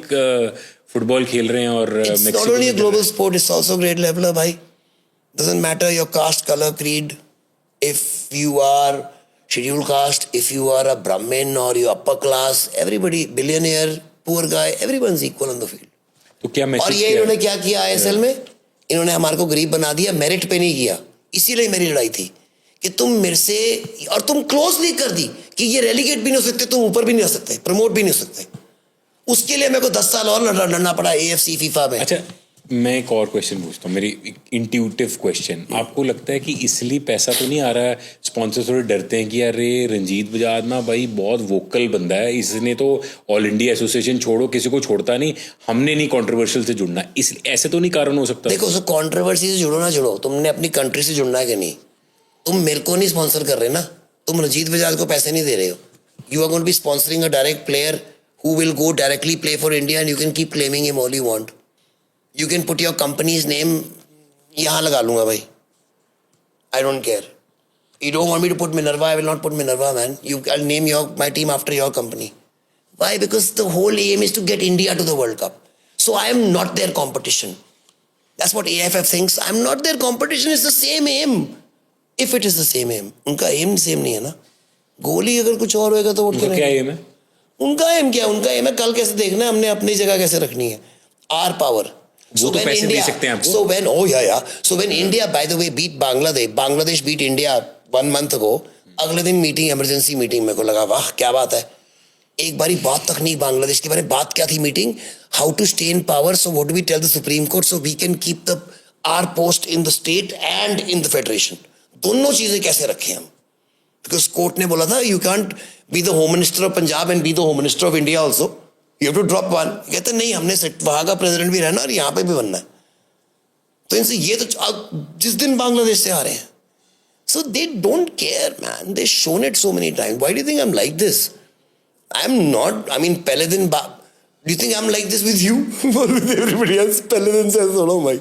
फुटबॉल खेल रहे हैं. और it's not only a global sport, it's also great leveler, भाई. Doesn't matter your caste, color, creed. If you are scheduled caste, if you are a Brahmin or you upper class, everybody, billionaire, poor guy, everyone's equal on the field. तो क्या message और ये इन्होंने क्या किया ISL में? इन्होंने हमारे को गरीब बना दिया, मेरिट पे नहीं किया. इसीलिए मेरी लड़ाई थी कि तुम मेरे से, और तुम क्लोज लीग कर दी कि ये रेलीगेट भी नहीं हो सकते, तुम ऊपर भी नहीं हो सकते, प्रमोट भी नहीं हो सकते. उसके लिए मेरे को 10 साल और लड़ना पड़ा AFC FIFA में. अच्छा, मैं एक और क्वेश्चन पूछता हूँ, मेरी इंट्यूटिव क्वेश्चन. आपको लगता है कि इसलिए पैसा तो नहीं आ रहा है? स्पॉन्सर थोड़े डरते हैं कि अरे रंजीत बजाज ना भाई बहुत वोकल बंदा है, इसने तो ऑल इंडिया एसोसिएशन छोड़ो, किसी को छोड़ता नहीं, हमने नहीं कंट्रोवर्शियल से जुड़ना. इस ऐसे तो नहीं कारण हो सकता? देखो, सो कंट्रोवर्सी से जुड़ो ना जुड़ो, तुमने अपनी कंट्री से जुड़ना है कि नहीं? तुम मेरे को नहीं स्पॉन्सर कर रहे ना, तुम रंजीत बजाज को पैसे नहीं दे रहे हो. You are going to be sponsoring a direct player who will go directly play for India and you can keep claiming him all you want. You can put your company's name यहाँ लगा लूँगा भाई. I don't care. You don't want me to put Minerva, I will not put Minerva, man. I'll name my team after your company. Why? Because the whole aim is to get India to the World Cup. So I am not their competition. That's what AFF thinks. I'm not their competition. It's the same aim. If it is the same aim. उनका aim same नहीं है ना. गोल ही अगर कुछ और होएगा तो vote करेंगे. क्या एम है? उनका एम क्या? उनका एम है कल कैसे देखना है, हमने अपनी जगह कैसे रखनी है. Our power. वो तो पैसे दे सकते हैं आपको. So when India, by the way, beat Bangladesh beat India 1 month ago. अगले दिन मीटिंग, इमरजेंसी मीटिंग. मेरे को लगा वाह क्या बात है. एक बारी बात तक नहीं बांग्लादेश के बारे में. बात क्या थी meeting? How to stay in power. So what do we tell the supreme court so we can keep the our post in the state and in the federation. दोनों चीजें कैसे रखें हम? बिकॉज कोर्ट ने बोला था you can't be the home minister of Punjab and be the home minister of India also. You have to drop one. कहते नहीं, हमने वहां का प्रेसिडेंट भी रहना और यहाँ पे भी बनना है. तो इनसे ये तो जिस दिन बांग्लादेश से आ रहे हैं. So they don't care man. They shown it so many time. Why do you think I am like this? I am not. I mean पहले दिन do you think I am like this with you और with everybody else? पहले दिन से सुनो भाई,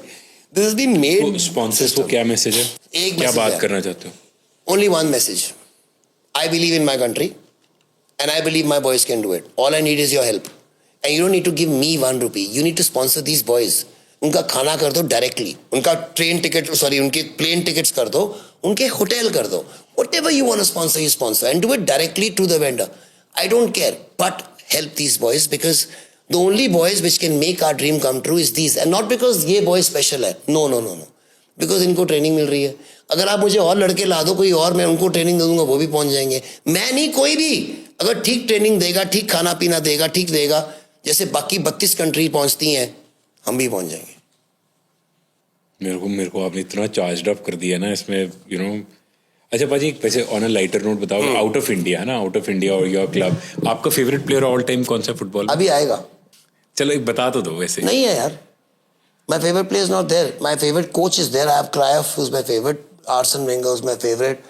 this has been made. Sponsors को क्या मैसेज है? एक क्या बात है. करना चाहते हो? Only one message. I believe in my country and I believe my boys can do it. All I need is your help. And you don't need to give me 1 rupee. You need to sponsor these boys. उनका खाना कर दो directly, उनका उनके plane tickets कर दो, उनके hotel कर दो. Whatever you want to sponsor, you sponsor and do it directly to the vendor. I don't care, but help these boys because The only boys which can make our dream come true is these, and not because ये boy special है. No. Because इनको training मिल रही है. अगर आप मुझे और लड़के ला दो कोई और, मैं उनको ट्रेनिंग दे दूंगा, वो भी पहुंच जाएंगे. मैं नहीं, कोई भी अगर ठीक ट्रेनिंग देगा, ठीक खाना पीना देगा, ठीक देगा, जैसे बाकी 32 कंट्री पहुंचती हैं, हम भी पहुंच जाएंगे. मेरे को आपने इतना चार्ज अप कर दिया ना इसमें, अच्छा पाजी, वैसे ऑन अ लाइटर नोट बताओ, आउट ऑफ इंडिया और योर क्लब, आपका फेवरेट प्लेयर ऑल टाइम कौन सा फुटबॉल? अभी आएगा. चलो एक बता तो दो. वैसे नहीं है यार. My favorite player is not there. My favorite coach is there. I have Cruyff, who's my favorite. Arsene Wenger is my favorite.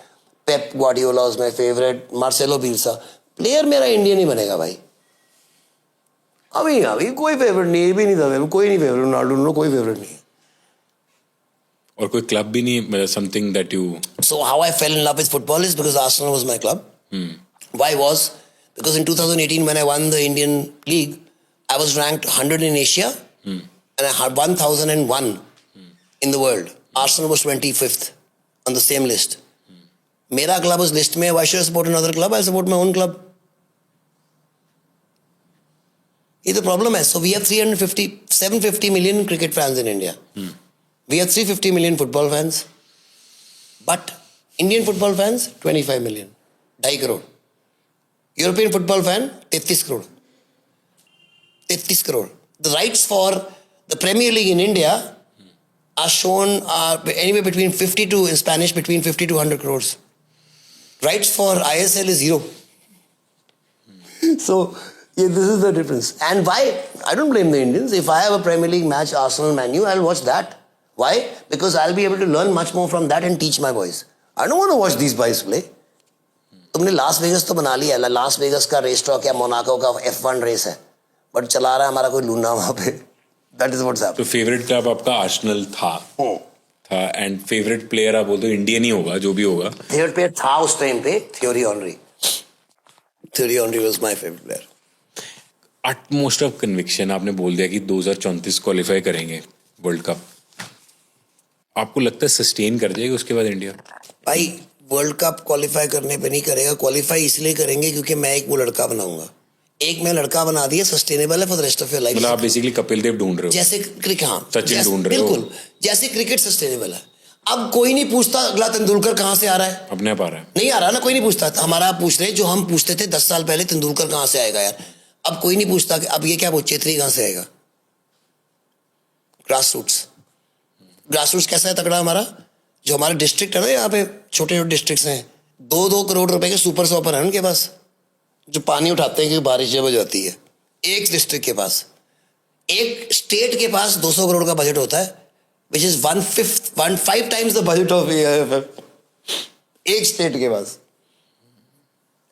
Pep Guardiola is my favorite. Marcelo Bielsa. Player मेरा इंडियन ही बनेगा भाई. अभी कोई favourite नहीं है, भी नहीं था, कोई नहीं फेवरेट. रोनाल्डो कोई फेवरेट नहीं है. और कोई क्लब भी नहीं, मतलब something that you. So how I fell in love with football is because Arsenal was my club. Why was? Because in 2018 when I won the Indian League, I was ranked 100 in Asia. And I had 1001 in the world. Arsenal was 25th on the same list. मेरा club उस list में. Why should I support another club? I support my own club. ये तो problem है. So we have 750 million cricket fans in India. We have 350 million football fans. But Indian football fans 25 million. 2.5 crore. European football fan 33 crore. 33 crore. The rights for the Premier League in India are shown anywhere between 50 to, in Spanish, between 50 to 100 crores. Rights for ISL is 0. So, this is the difference. And why? I don't blame the Indians. If I have a Premier League match, Arsenal, Man U, I'll watch that. Why? Because I'll be able to learn much more from that and teach my boys. I don't want to watch these boys play. तुमने Las Vegas तो बना लिया. Las Vegas का race track या Monaco का F1 race है, but चला रहा है हमारा कोई लूना वहां पे. That is what's happening. तो फेवरेट क्लब आपका आर्सेनल था एंड फेवरेट प्लेयर आप बोलते हो इंडियन ही होगा, जो भी होगा. फेवरेट प्लेयर था उस टाइम पे Thierry Henry was my favourite player. Utmost of conviction आपने बोल दिया कि 2034 क्वालिफाई करेंगे वर्ल्ड कप. आपको लगता है सस्टेन कर जाएगा उसके बाद इंडिया? भाई वर्ल्ड कप क्वालिफाई करने पे नहीं करेगा. क्वालिफाई इसलिए करेंगे क्योंकि मैं एक वो लड़का बनाऊंगा. एक मैं लड़का बना दिया, सस्टेनेबल है for the rest of your life. मतलब आप बेसिकली कपिल देव ढूंढ रहे हो, जैसे क्रिकेट. हाँ, सचिन ढूंढ रहे हो. बिल्कुल, जैसे क्रिकेट सस्टेनेबल है. अब कोई नहीं पूछता अगला तेंदुलकर कहाँ से आ रहा है. अपने आप आ रहा है. नहीं आ रहा ना, कोई नहीं पूछता. हमारा आप पूछ रहे, जो हम पूछते थे 10 साल पहले, तेंदुलकर कहाँ से आएगा यार. अब कोई नहीं पूछता कि अब ये क्या पूछ, चेत्री कहाँ से आएगा. ग्रास रूट्स कैसा है तगड़ा हमारा. जो हमारा डिस्ट्रिक्ट है ना, यहाँ पे छोटे छोटे डिस्ट्रिक्ट हैं, 2-2 करोड़ रुपए के सुपर सॉपर है उनके पास, जो पानी उठाते हैं कि बारिश जब हो जाती है. एक डिस्ट्रिक्ट के पास. एक स्टेट के पास 200 करोड़ का बजट होता है, which is 1/5 times the budget of एक स्टेट के पास.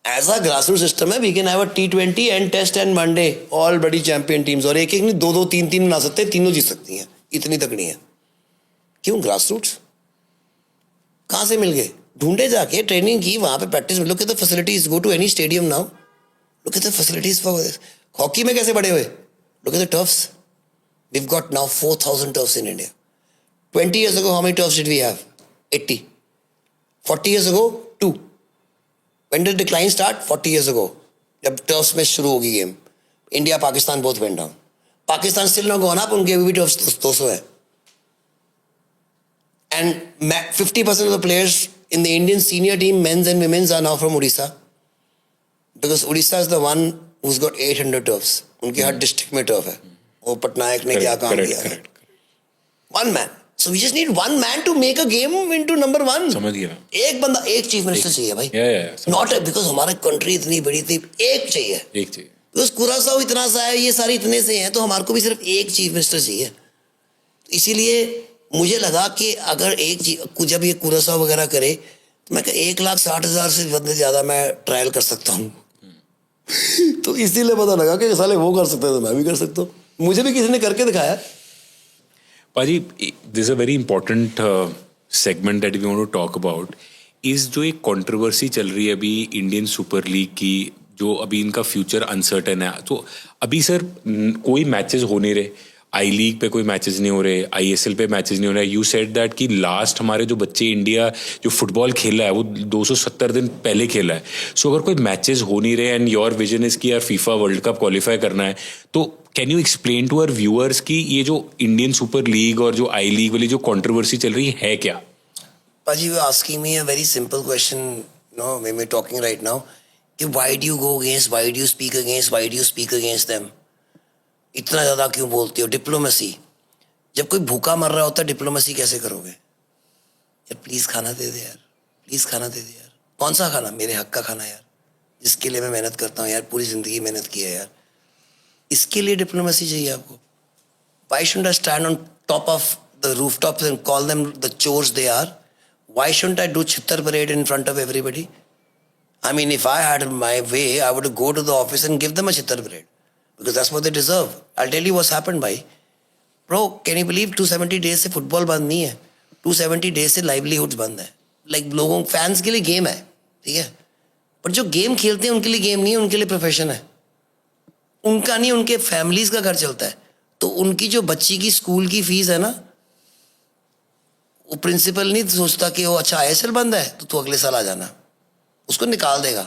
ऐसा ग्रासरूट सिस्टम है. We can have a T20 and test and one day, all बड़ी चैंपियन टीम्स. और एक नहीं, 2-2, 3-3 बना सकते हैं, तीनों जीत सकती हैं. इतनी तकड़ी है. क्यों? ग्रासरूट्स. कहाँ से मिल गए? ढूंढे जाके, ट्रेनिंग की, वहां पे practice. Look at the facilities. Go to any stadium now, look at the facilities for this. Hockey में कैसे बड़े हुए? Look at the turfs. We have got now 4000 turfs in India. 20 years ago, how many turfs did we have? 80. 40 years ago, 2. When did decline start? 40 years ago. जब turfs में शुरू होगी game. India Pakistan both went down. Pakistan still not gone up, उनके अभी भी turfs 200 है. And 50% of the players in the Indian senior team, men's and women's, are now from Odisha. Because Odisha is the one who's got 800 turfs. उनके हर district में turf है. वो पटनायक ने क्या काम किया है. One man. So we just need one man to make a game into number 1. समझ गया. एक बंदा, एक चीफ मिनिस्टर चाहिए भाई. Not because हमारा कंट्री इतनी बड़ी थी, एक चाहिए. Because कुरासाओ इतना सा है, ये सारे इतने से हैं, तो हमारे को भी सिर्फ एक चीफ मिनिस्टर चाहिए. इसीलिए मुझे लगा कि अगर जब ये कुरासाओ वगैरह करे, तो मैं 1,60,000 से ज्यादा मैं ट्रायल कर सकता हूँ. तो इसीलिए पता लगा कि साले वो कर सकते हैं तो मैं भी कर सकता हूँ. मुझे भी किसी ने करके दिखाया. पाजी, this is a very important segment that we want to talk about. इस जो एक कंट्रोवर्सी चल रही है अभी इंडियन सुपर लीग की, जो अभी इनका फ्यूचर अनसर्टेन है. तो अभी सर कोई मैचेस हो नहीं रहे. आई लीग पे कोई मैचेस नहीं हो रहे, ISL पे मैचेस नहीं हो रहे. यू सेड दैट कि लास्ट हमारे जो बच्चे इंडिया जो फुटबॉल खेला है वो 270 दिन पहले खेला है. सो अगर कोई मैचेस हो नहीं रहे एंड योर विजन इज कि यार फीफा वर्ल्ड कप क्वालिफाई करना है, तो can you explain to our viewers कि ये जो इंडियन सुपर लीग और जो आई लीग वाली जो कंट्रोवर्सी चल रही है क्या? Paji, you're asking me a very simple question, when we're talking right now. Why do you go against, why do you speak against, why do you speak against them? इतना ज़्यादा क्यों बोलते हो? डिप्लोमेसी. जब कोई भूखा मर रहा होता है, डिप्लोमेसी कैसे करोगे? यार प्लीज़ खाना दे दे यार, प्लीज़ खाना दे दे यार. कौन सा खाना? मेरे हक का खाना यार, जिसके लिए मैं मेहनत करता हूँ यार, पूरी ज़िंदगी मेहनत की है यार. इसके लिए डिप्लोमेसी चाहिए आपको? Why shouldn't I stand on top of the rooftops and call them the chores they are? Why shouldn't I do chittar parade in front of everybody? I mean, if I had my way, I would go to the office and give them a chittar parade. Because that's what they deserve. I'll tell you what's happened, bhai. Bro, can you believe 270 days से football बंद नहीं है? 270 days से livelihoods बंद है. Like लोगों fans के लिए game है, ठीक है? पर जो game खेलते हैं उनके लिए game नहीं है, उनके लिए profession है. उनका नहीं, उनके families का घर चलता है. तो उनकी जो बच्ची की स्कूल की फीस है ना, वो प्रिंसिपल नहीं सोचता कि वो अच्छा ISL बंद है तो तू अगले साल आ जाना, उसको निकाल देगा.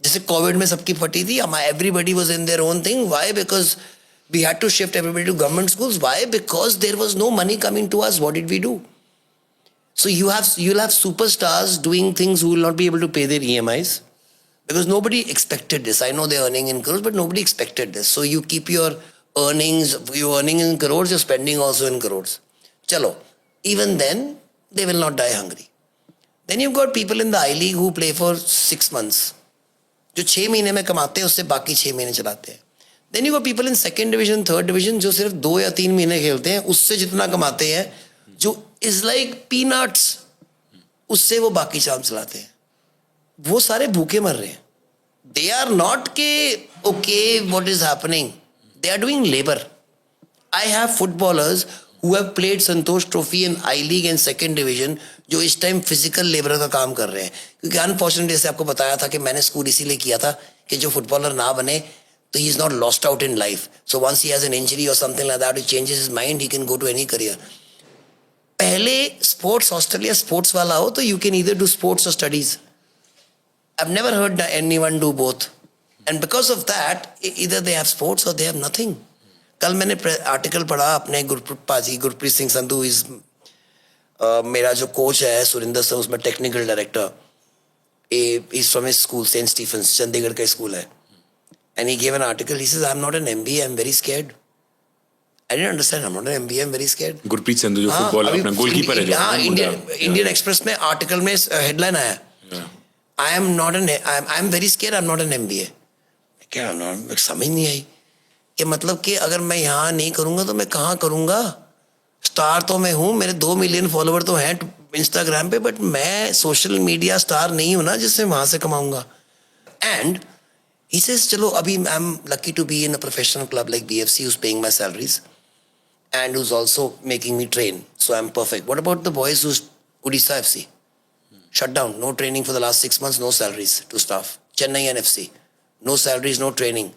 जैसे कोविड में सबकी फटी थी, everybody was in their own thing. Why? Because we had to shift everybody to government schools. Why? Because there was no money coming to us. What did we do? So you'll have superstars doing things who will not be able to pay their EMIs because nobody expected this. I know they're earning in crores, but nobody expected this. So you keep your you're earning in crores, you're spending also in crores. Chalo, even then, they will not die hungry. Then you've got people in the I League who play for 6 months. जो 6 महीने में कमाते हैं उससे बाकी 6 महीने चलाते हैं. Then you've got people in second division, third division जो सिर्फ 2 या 3 महीने खेलते हैं, उससे जितना कमाते हैं, जो इज लाइक पीनट्स, उससे वो बाकी चाम चलाते हैं. वो सारे भूखे मर रहे हैं. दे आर नॉट के okay what is happening, they are doing labour. I have footballers who have played Santosh trophy in I league and second division जो इस टाइम फिजिकल लेबर का काम कर रहे हैं. क्योंकि अनफॉर्चुनेटली जैसे आपको बताया था कि मैंने स्कूल इसीलिए किया था कि जो फुटबॉलर ना बने तो he is not lost out in life. So once he has an injury और something like that, it changes his mind, he can go to any career. पहले स्पोर्ट्स ऑस्ट्रेलिया स्पोर्ट्स वाला हो तो you can either do sports और studies. I've never heard anyone do both, and because of that either they have sports or they have nothing. कल मैंने article पढ़ा अपने Gurpreet Singh Sandhu is मेरा जो कोच है सुरिंदर सर, उसमें technical director, is from his school saint Stephen's, Chandigarh का school है. And he gave an article, he says I am not an MBA, I am very scared. I didn't understand. I'm not an MBA. I'm very scared. Gurpreet Sandhu जो football अपना goalkeeper है जो, हाँ, Indian express में article में headline आया, I am very scared. I'm not an MBA. क्या समझ नहीं आई कि मतलब कि अगर मैं यहाँ नहीं करूँगा तो मैं कहाँ करूँगा. स्टार तो मैं हूँ, मेरे 2 मिलियन फॉलोवर तो हैं इंस्टाग्राम पे, बट मैं सोशल मीडिया स्टार नहीं हूँ ना जिससे वहाँ से कमाऊँगा. एंड he says, चलो अभी I'm lucky to be in a professional club like BFC who's paying my salaries and who's also making me train, so I'm perfect. What about the boys who's Odisha FC? Shut down, no training for the last 6 months, no salaries to staff. Chennai NFC, no salaries, no training.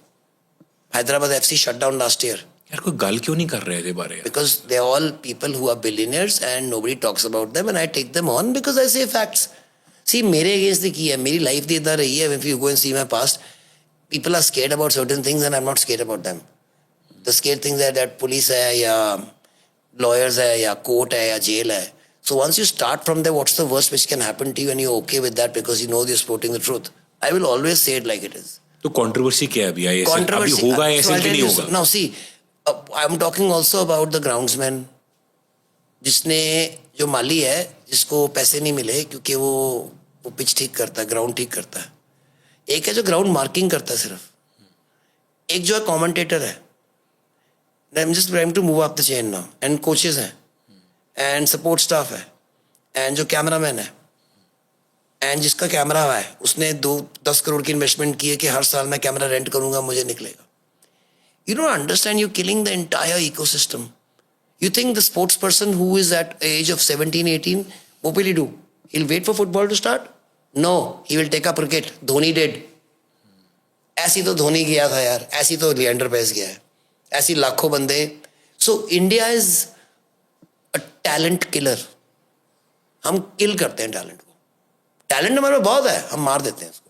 Hyderabad FC shut down last year. यार कोई गल क्यों नहीं कर रहे हैं बारे में? Because they're all people who are billionaires and nobody talks about them, and I take them on because I say facts. See, मेरे against की है, मेरी life दी इधर रही है. If you go and see my past, people are scared about certain things and I'm not scared about them. The scared things are that police है या lawyers है या court है या jail है. So once you start from there, what's the worst which can happen to you and you're okay with that because you know you're supporting the truth? I will always say it like it is. तो controversy क्या है अभी ISL? अभी होगा ISL कि नहीं होगा? Now see, I'm talking also about the groundsman, जिसने जो माली है जिसको पैसे नहीं मिले क्योंकि वो पिच ठीक करता है, ग्राउंड ठीक करता है. एक है जो ग्राउंड मार्किंग करता है सिर्फ, एक जो है कमेंटेटर है. I'm just trying to move up the chain now. And coaches हैं, and support staff है, and जो कैमरामैन है, and जिसका कैमरा है उसने 10 करोड़ की इन्वेस्टमेंट की है कि हर साल मैं कैमरा रेंट करूंगा, मुझे निकलेगा. You don't understand, you're killing the entire ecosystem. You think the sports person who is at age of 17, 18, what will he do? He'll wait for football to start? No, he will take up cricket. Dhoni did. ऐसी तो धोनी गया था यार, ऐसी तो Leander pace गया है, ऐसी लाखों बंदे. So India is a talent killer. हम किल करते हैं टैलेंट को. टैलेंट हमारे में बहुत है, हम मार देते हैं उसको.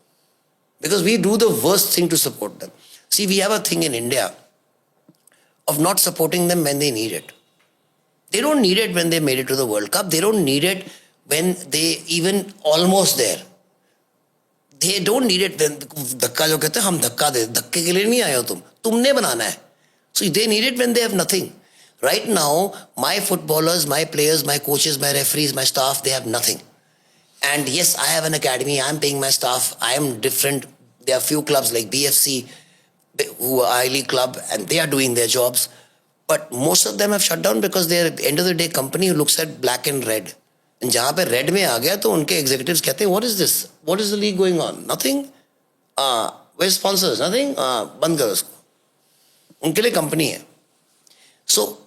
Because we do the worst thing to support them. See, we have a thing in India of not supporting them when they need it. They don't need it when they made it to the World Cup. They don't need it when they even almost there. They don't need it when धक्का जो कहते हैं हम धक्का दे, धक्के के लिए नहीं आए हो तुमने बनाना है. So they need it when they have nothing. Right now, my footballers, my players, my coaches, my referees, my staff, they have nothing. And yes, I have an academy. I am paying my staff. I am different. There are few clubs like BFC, who are I-League club, and they are doing their jobs. But most of them have shut down because they are, at the end of the day, company who looks at black and red. And जहाँ पे red में आ गया तो उनके executives कहते हैं, what is this? What is the league going on? Nothing. Where's sponsors? Nothing. बंद करो उसको. उनके लिए company है. So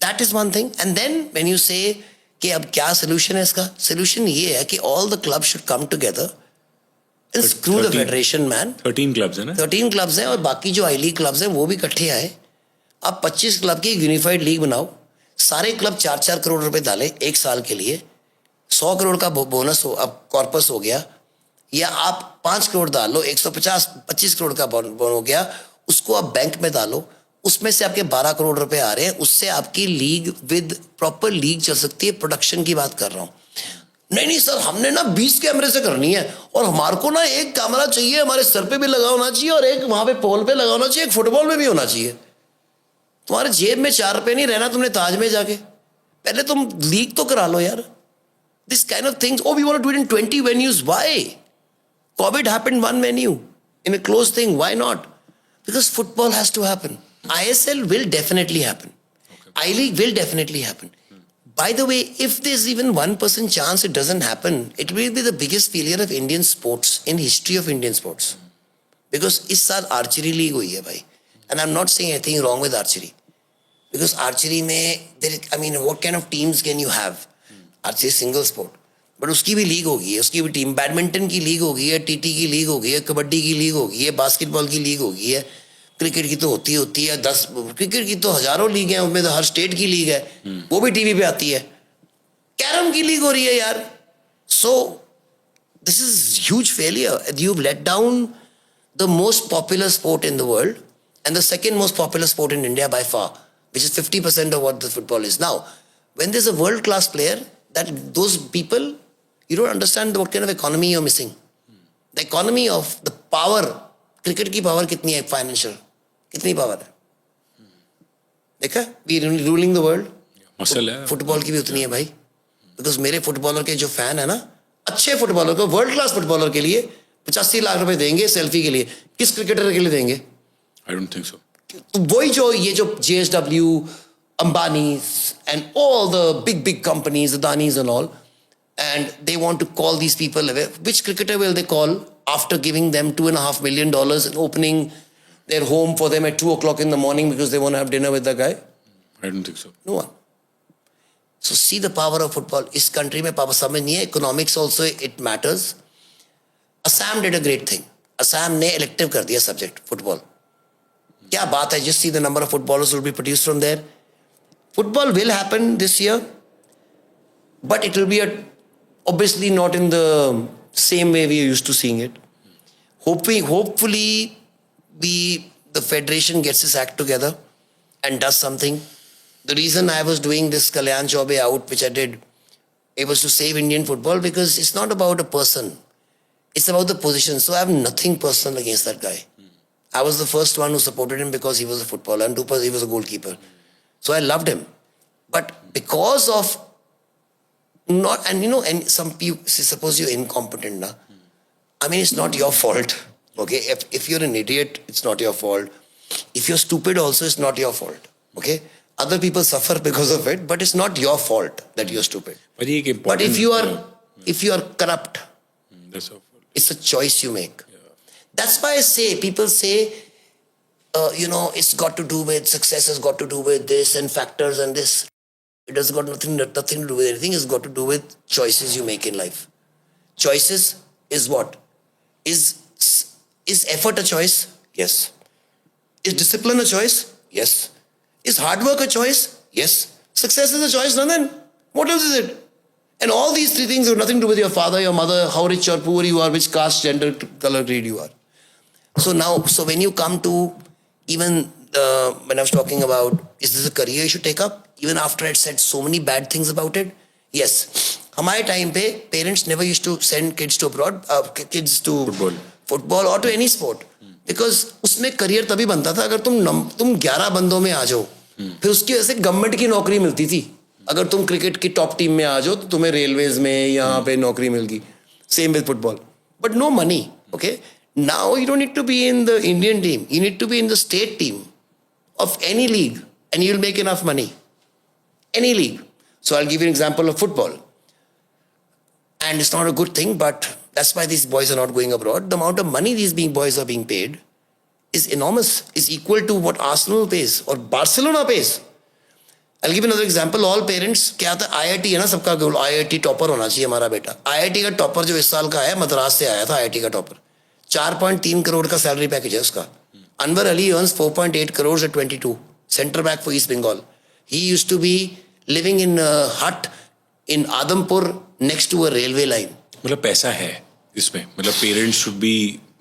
that is one thing. And then when you say कि अब क्या solution है इसका? Solution ये है कि all the clubs should come together and screw the federation, man. 13 clubs है ना? 13 clubs हैं और बाकी जो I-League clubs हैं वो भी इकट्ठे आए. अब 25 क्लब की यूनिफाइड लीग बनाओ. सारे क्लब 4-4 करोड़ रुपए डाले एक साल के लिए. 100 करोड़ का बोनस हो, अब कॉर्पस हो गया. या आप 5 करोड़ डाल लो, 125 करोड़ का बोन हो गया. उसको आप बैंक में डालो, उसमें से आपके 12 करोड़ रुपए आ रहे हैं. उससे आपकी लीग विद प्रॉपर लीग चल सकती है. प्रोडक्शन की बात कर रहा हूँ. नहीं सर, हमने ना 20 कैमरे से करनी है और हमारे को ना एक कैमरा चाहिए, हमारे सर पे भी लगा होना चाहिए और एक वहां पे पोल पे लगा होना चाहिए, एक फुटबॉल में भी होना चाहिए. तुम्हारे जेब में 4 रुपए नहीं रहना तुमने ताज में जाके. पहले तुम लीग तो करा लो यार. This kind of things. Oh, we want to do it in 20 venues. Why? COVID happened one venue in a closed thing. Why not? Because football has to happen. ISL will definitely happen. Okay. I-League will definitely happen. By the way, if there's even 1% chance it doesn't happen, it will be the biggest failure of Indian sports in history of Indian sports. Because इस साल archery league हुई है भाई. And I'm not saying anything wrong with archery. Because archery में, I mean, what kind of teams can you have? Archery single sport. But उसकी भी league होगी है, उसकी भी टीम. बैडमिंटन की लीग होगी है, टीटी की लीग होगी है, कबड्डी की लीग होगी है, बास्केटबॉल की लीग होगी है. क्रिकेट की तो होती है 10. क्रिकेट की तो हजारों लीग हैं, उसमें तो हर स्टेट की लीग है, वो भी टीवी पे आती है. कैरम की लीग हो रही है यार. So this is huge failure. You've let down the most popular sport in the world and the second most popular sport in India by far, which is 50% of what the football is now. When there's a world-class player, that those people, you don't understand what kind of economy you're missing. The economy of the power. Cricket की power कितनी है financial? कितनी power है? देखा? We ruling the world. Muscle है. Football की भी उतनी है भाई. Because मेरे फुटबॉलर के जो फैन है ना, अच्छे फुटबॉलर को, वर्ल्ड क्लास फुटबॉलर के लिए 85 लाख रुपए देंगे सेल्फी के लिए. किस क्रिकेटर के लिए देंगे? I don't think so. तो वही जो ये जो JSW, Ambani's and all the big companies, Adanis and all, and they want to call these people away. Which cricketer will they call after giving them $2.5 million and opening their home for them at 2 o'clock in the morning because they want to have dinner with the guy? I don't think so. No one. So see the power of football. इस country में power समझ नहीं है. Economics also it matters. Assam did a great thing. Assam ने elective कर दिया subject football. क्या बात है? Just see the number of footballers will be produced from there. Football will happen this year, but it will be obviously not in the same way we are used to seeing it. Hopefully, the federation gets its act together and does something. The reason I was doing this Kalyan Chaubey out, which I did, it was to save Indian football because it's not about a person. It's about the position. So I have nothing personal against that guy. I was the first one who supported him because he was a footballer and because he was a goalkeeper. So I loved him. But because of not, and you know, and some people, suppose you're incompetent, na? I mean, it's not your fault. Okay? If you're an idiot, it's not your fault. If you're stupid also, it's not your fault. Okay? Other people suffer because of it, but it's not your fault that you're stupid. But if you are corrupt, that's our fault. It's a choice you make. Yeah. That's why I say, people say, you know, it's got to do with, success has got to do with this and factors and this. It has got nothing to do with anything. It's got to do with choices you make in life. Choices is what? Is effort a choice? Yes. Is discipline a choice? Yes. Is hard work a choice? Yes. Success is a choice, no then? What else is it? And all these three things have nothing to do with your father, your mother, how rich or poor you are, which caste, gender, color, creed you are. So when you come to even when I was talking about, is this a career you should take up? Even after I said so many bad things about it, yes. हमारे time पे parents never used to send kids to abroad, kids to football or to any sport, because उसमें career तभी बनता था अगर तुम 11 बंदों में आ जाओ, फिर उसकी वजह से गवर्नमेंट की नौकरी मिलती थी. अगर तुम क्रिकेट की टॉप टीम में आ जाओ तो तुम्हें रेलवेज में यहाँ पे नौकरी मिल गई. Same with football, but no money. Okay, now you don't need to be in the Indian team, you need to be in the state team of any league and you'll make enough money. Any league. So I'll give you an example of football. And it's not a good thing, but that's why these boys are not going abroad. The amount of money these boys are being paid is enormous. Is equal to what Arsenal pays or Barcelona pays. I'll give another example. All parents, क्या था, IIT है ना सबका गोल, IIT topper होना चाहिए हमारा बेटा. IIT का टॉपर जो इस साल का है, मद्रास से आया था IIT का टॉपर. 4.3 करोड़ का सैलरी पैकेज है उसका. Anwar Ali earns 4.8 crores at 22. Centre back for East Bengal. He used to be living in a hut in Adampur next to a railway line. मतलब पैसा है इसमें, मतलब पेरेंट्स शुड बी,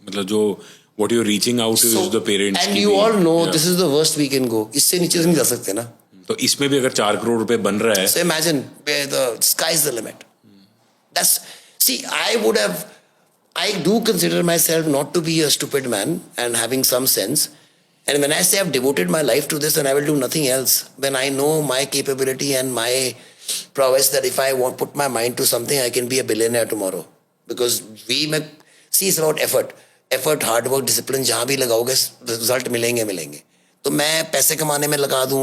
मतलब जो what you're reaching out to is the parents. And you all know this is the worst we can go. इससे नीचे नहीं जा सकते ना. तो इसमें भी अगर 4 करोड़ रुपए बन रहा है. So imagine where the sky's the limit. That's, see, I do consider myself not to be a stupid man and having some sense. And when I say I've devoted my life to this and I will do nothing else, when I know my capability and my prowess that if I want put my mind to something, I can be a billionaire tomorrow. Because see, it's about effort. Effort, hard work, discipline, जहाँ भी लगाओगे result मिलेंगे. तो मैं पैसे कमाने में लगा दूँ,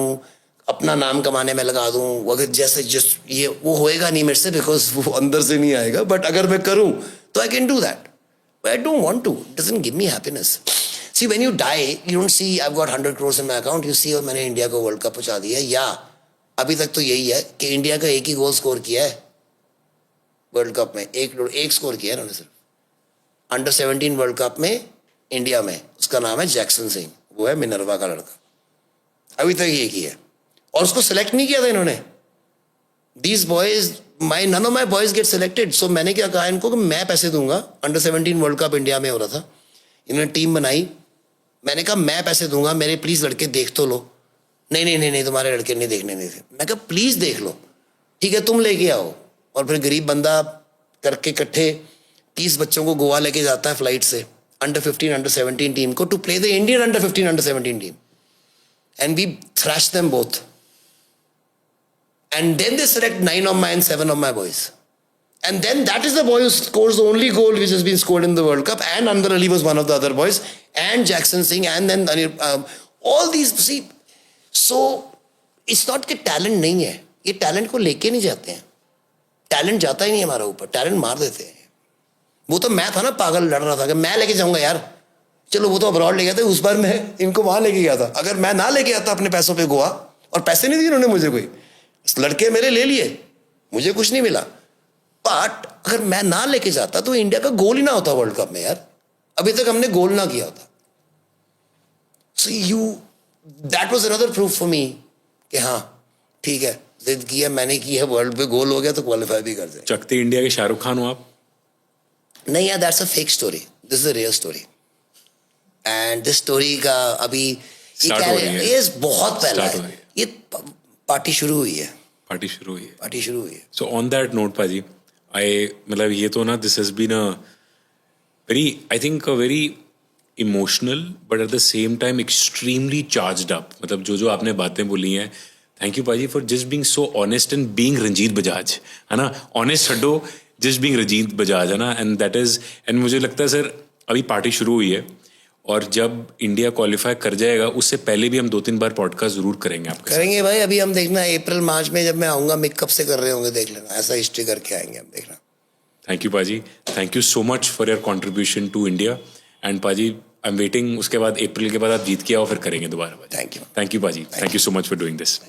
अपना नाम कमाने में लगा दूँ, अगर जैसे जस्ट ये वो होएगा नहीं मेरे से, बिकॉज वो अंदर से नहीं आएगा. बट अगर मैं करूँ तो I can do that. But I don't want to. It doesn't give me happiness. See, when you die, you don't see I've got 100 crores in my account. You see मैंने इंडिया को world cup पहुंचा दिया. या अभी तक तो यही है कि इंडिया का एक ही गोल स्कोर किया है वर्ल्ड कप में. एक स्कोर किया है उन्होंने सिर्फ अंडर 17 वर्ल्ड कप में इंडिया में. उसका नाम है जैक्सन सिंह. वो है मिनर्वा का लड़का. अभी तक ये किया है और उसको सिलेक्ट नहीं किया था इन्होंने. These boys, none of my boys get selected. So मैंने क्या कहा इनको कि मैं पैसे दूंगा. अंडर 17 वर्ल्ड कप इंडिया में हो रहा था. इन्होंने टीम बनाई. मैंने कहा मैं पैसे दूंगा, मेरे प्लीज लड़के देख तो लो. नहीं, तुम्हारे लड़के नहीं देखने देते. मैं कहा प्लीज देख लो. ठीक है, तुम लेके आओ. और फिर गरीब बंदा करके इकट्ठे 30 बच्चों को गोवा लेके जाता है फ्लाइट से, अंडर 15 अंडर 17 टीम को, to play the Indian under 15 under 17 team. And we thrash them both. And then they select 9 of my and 7 of my boys. And then that is the boy who scores the only goal which has been scored in the World Cup. And Anwar Ali was one of the other boys. And Jackson Singh. And then all these. See, so it's not कि talent नहीं है. ये talent को लेके नहीं जाते हैं. Talent जाता ही नहीं हमारा ऊपर. Talent मार देते हैं. वो तो मैं था ना पागल, लड़ रहा था कि मैं लेके जाऊंगा यार. चलो वो तो अब्रॉड ले गया था. उस बार मैं इनको वहां लेके गया था. अगर मैं ना लेके आता अपने पैसों पे गोवा, और पैसे नहीं दिए उन्होंने मुझे, कोई लड़के मेरे ले लिए, मुझे कुछ नहीं मिला. बट अगर मैं ना लेके जाता तो इंडिया का गोल ही ना होता वर्ल्ड कप में यार. अभी तक हमने गोल ना किया होता. So that was another proof for me कि हाँ ठीक है, जिद किया मैंने, की है, वर्ल्ड पे गोल हो गया तो क्वालिफाई भी कर दे. चकते इंडिया के शाहरुख खान हो आप? नहीं यार, that's a fake story. This is a real story. And this story का अभी ये बहुत पहला है. ये पार्टी शुरू हुई है. So on that note, Paji, मतलब ये तो ना, this has been a very emotional but at the same time extremely charged up. मतलब जो आपने बातें बोली हैं, thank you Paji for just being so honest and being Ranjit Bajaj, है ना. honest हटो, just being रंजीत बजाज, है ना. and that is, and मुझे लगता है सर अभी पार्टी शुरू हुई है और जब इंडिया क्वालिफाई कर जाएगा उससे पहले भी हम 2-3 बार पॉडकास्ट जरूर करेंगे आपके साथ. करेंगे भाई. अभी हम देखना अप्रैल मार्च में जब मैं आऊंगा, मेकअप से कर रहे होंगे, देख लेना. ऐसा हिस्ट्री करके आएंगे हम, देखना. थैंक यू पाजी. Thank you so much for your contribution to India. And पाजी, आई एम वेटिंग. उसके बाद अप्रैल के बाद आप जीत के आओ, फिर करेंगे दोबारा. थैंक यू पाजी. Thank you so much for doing this.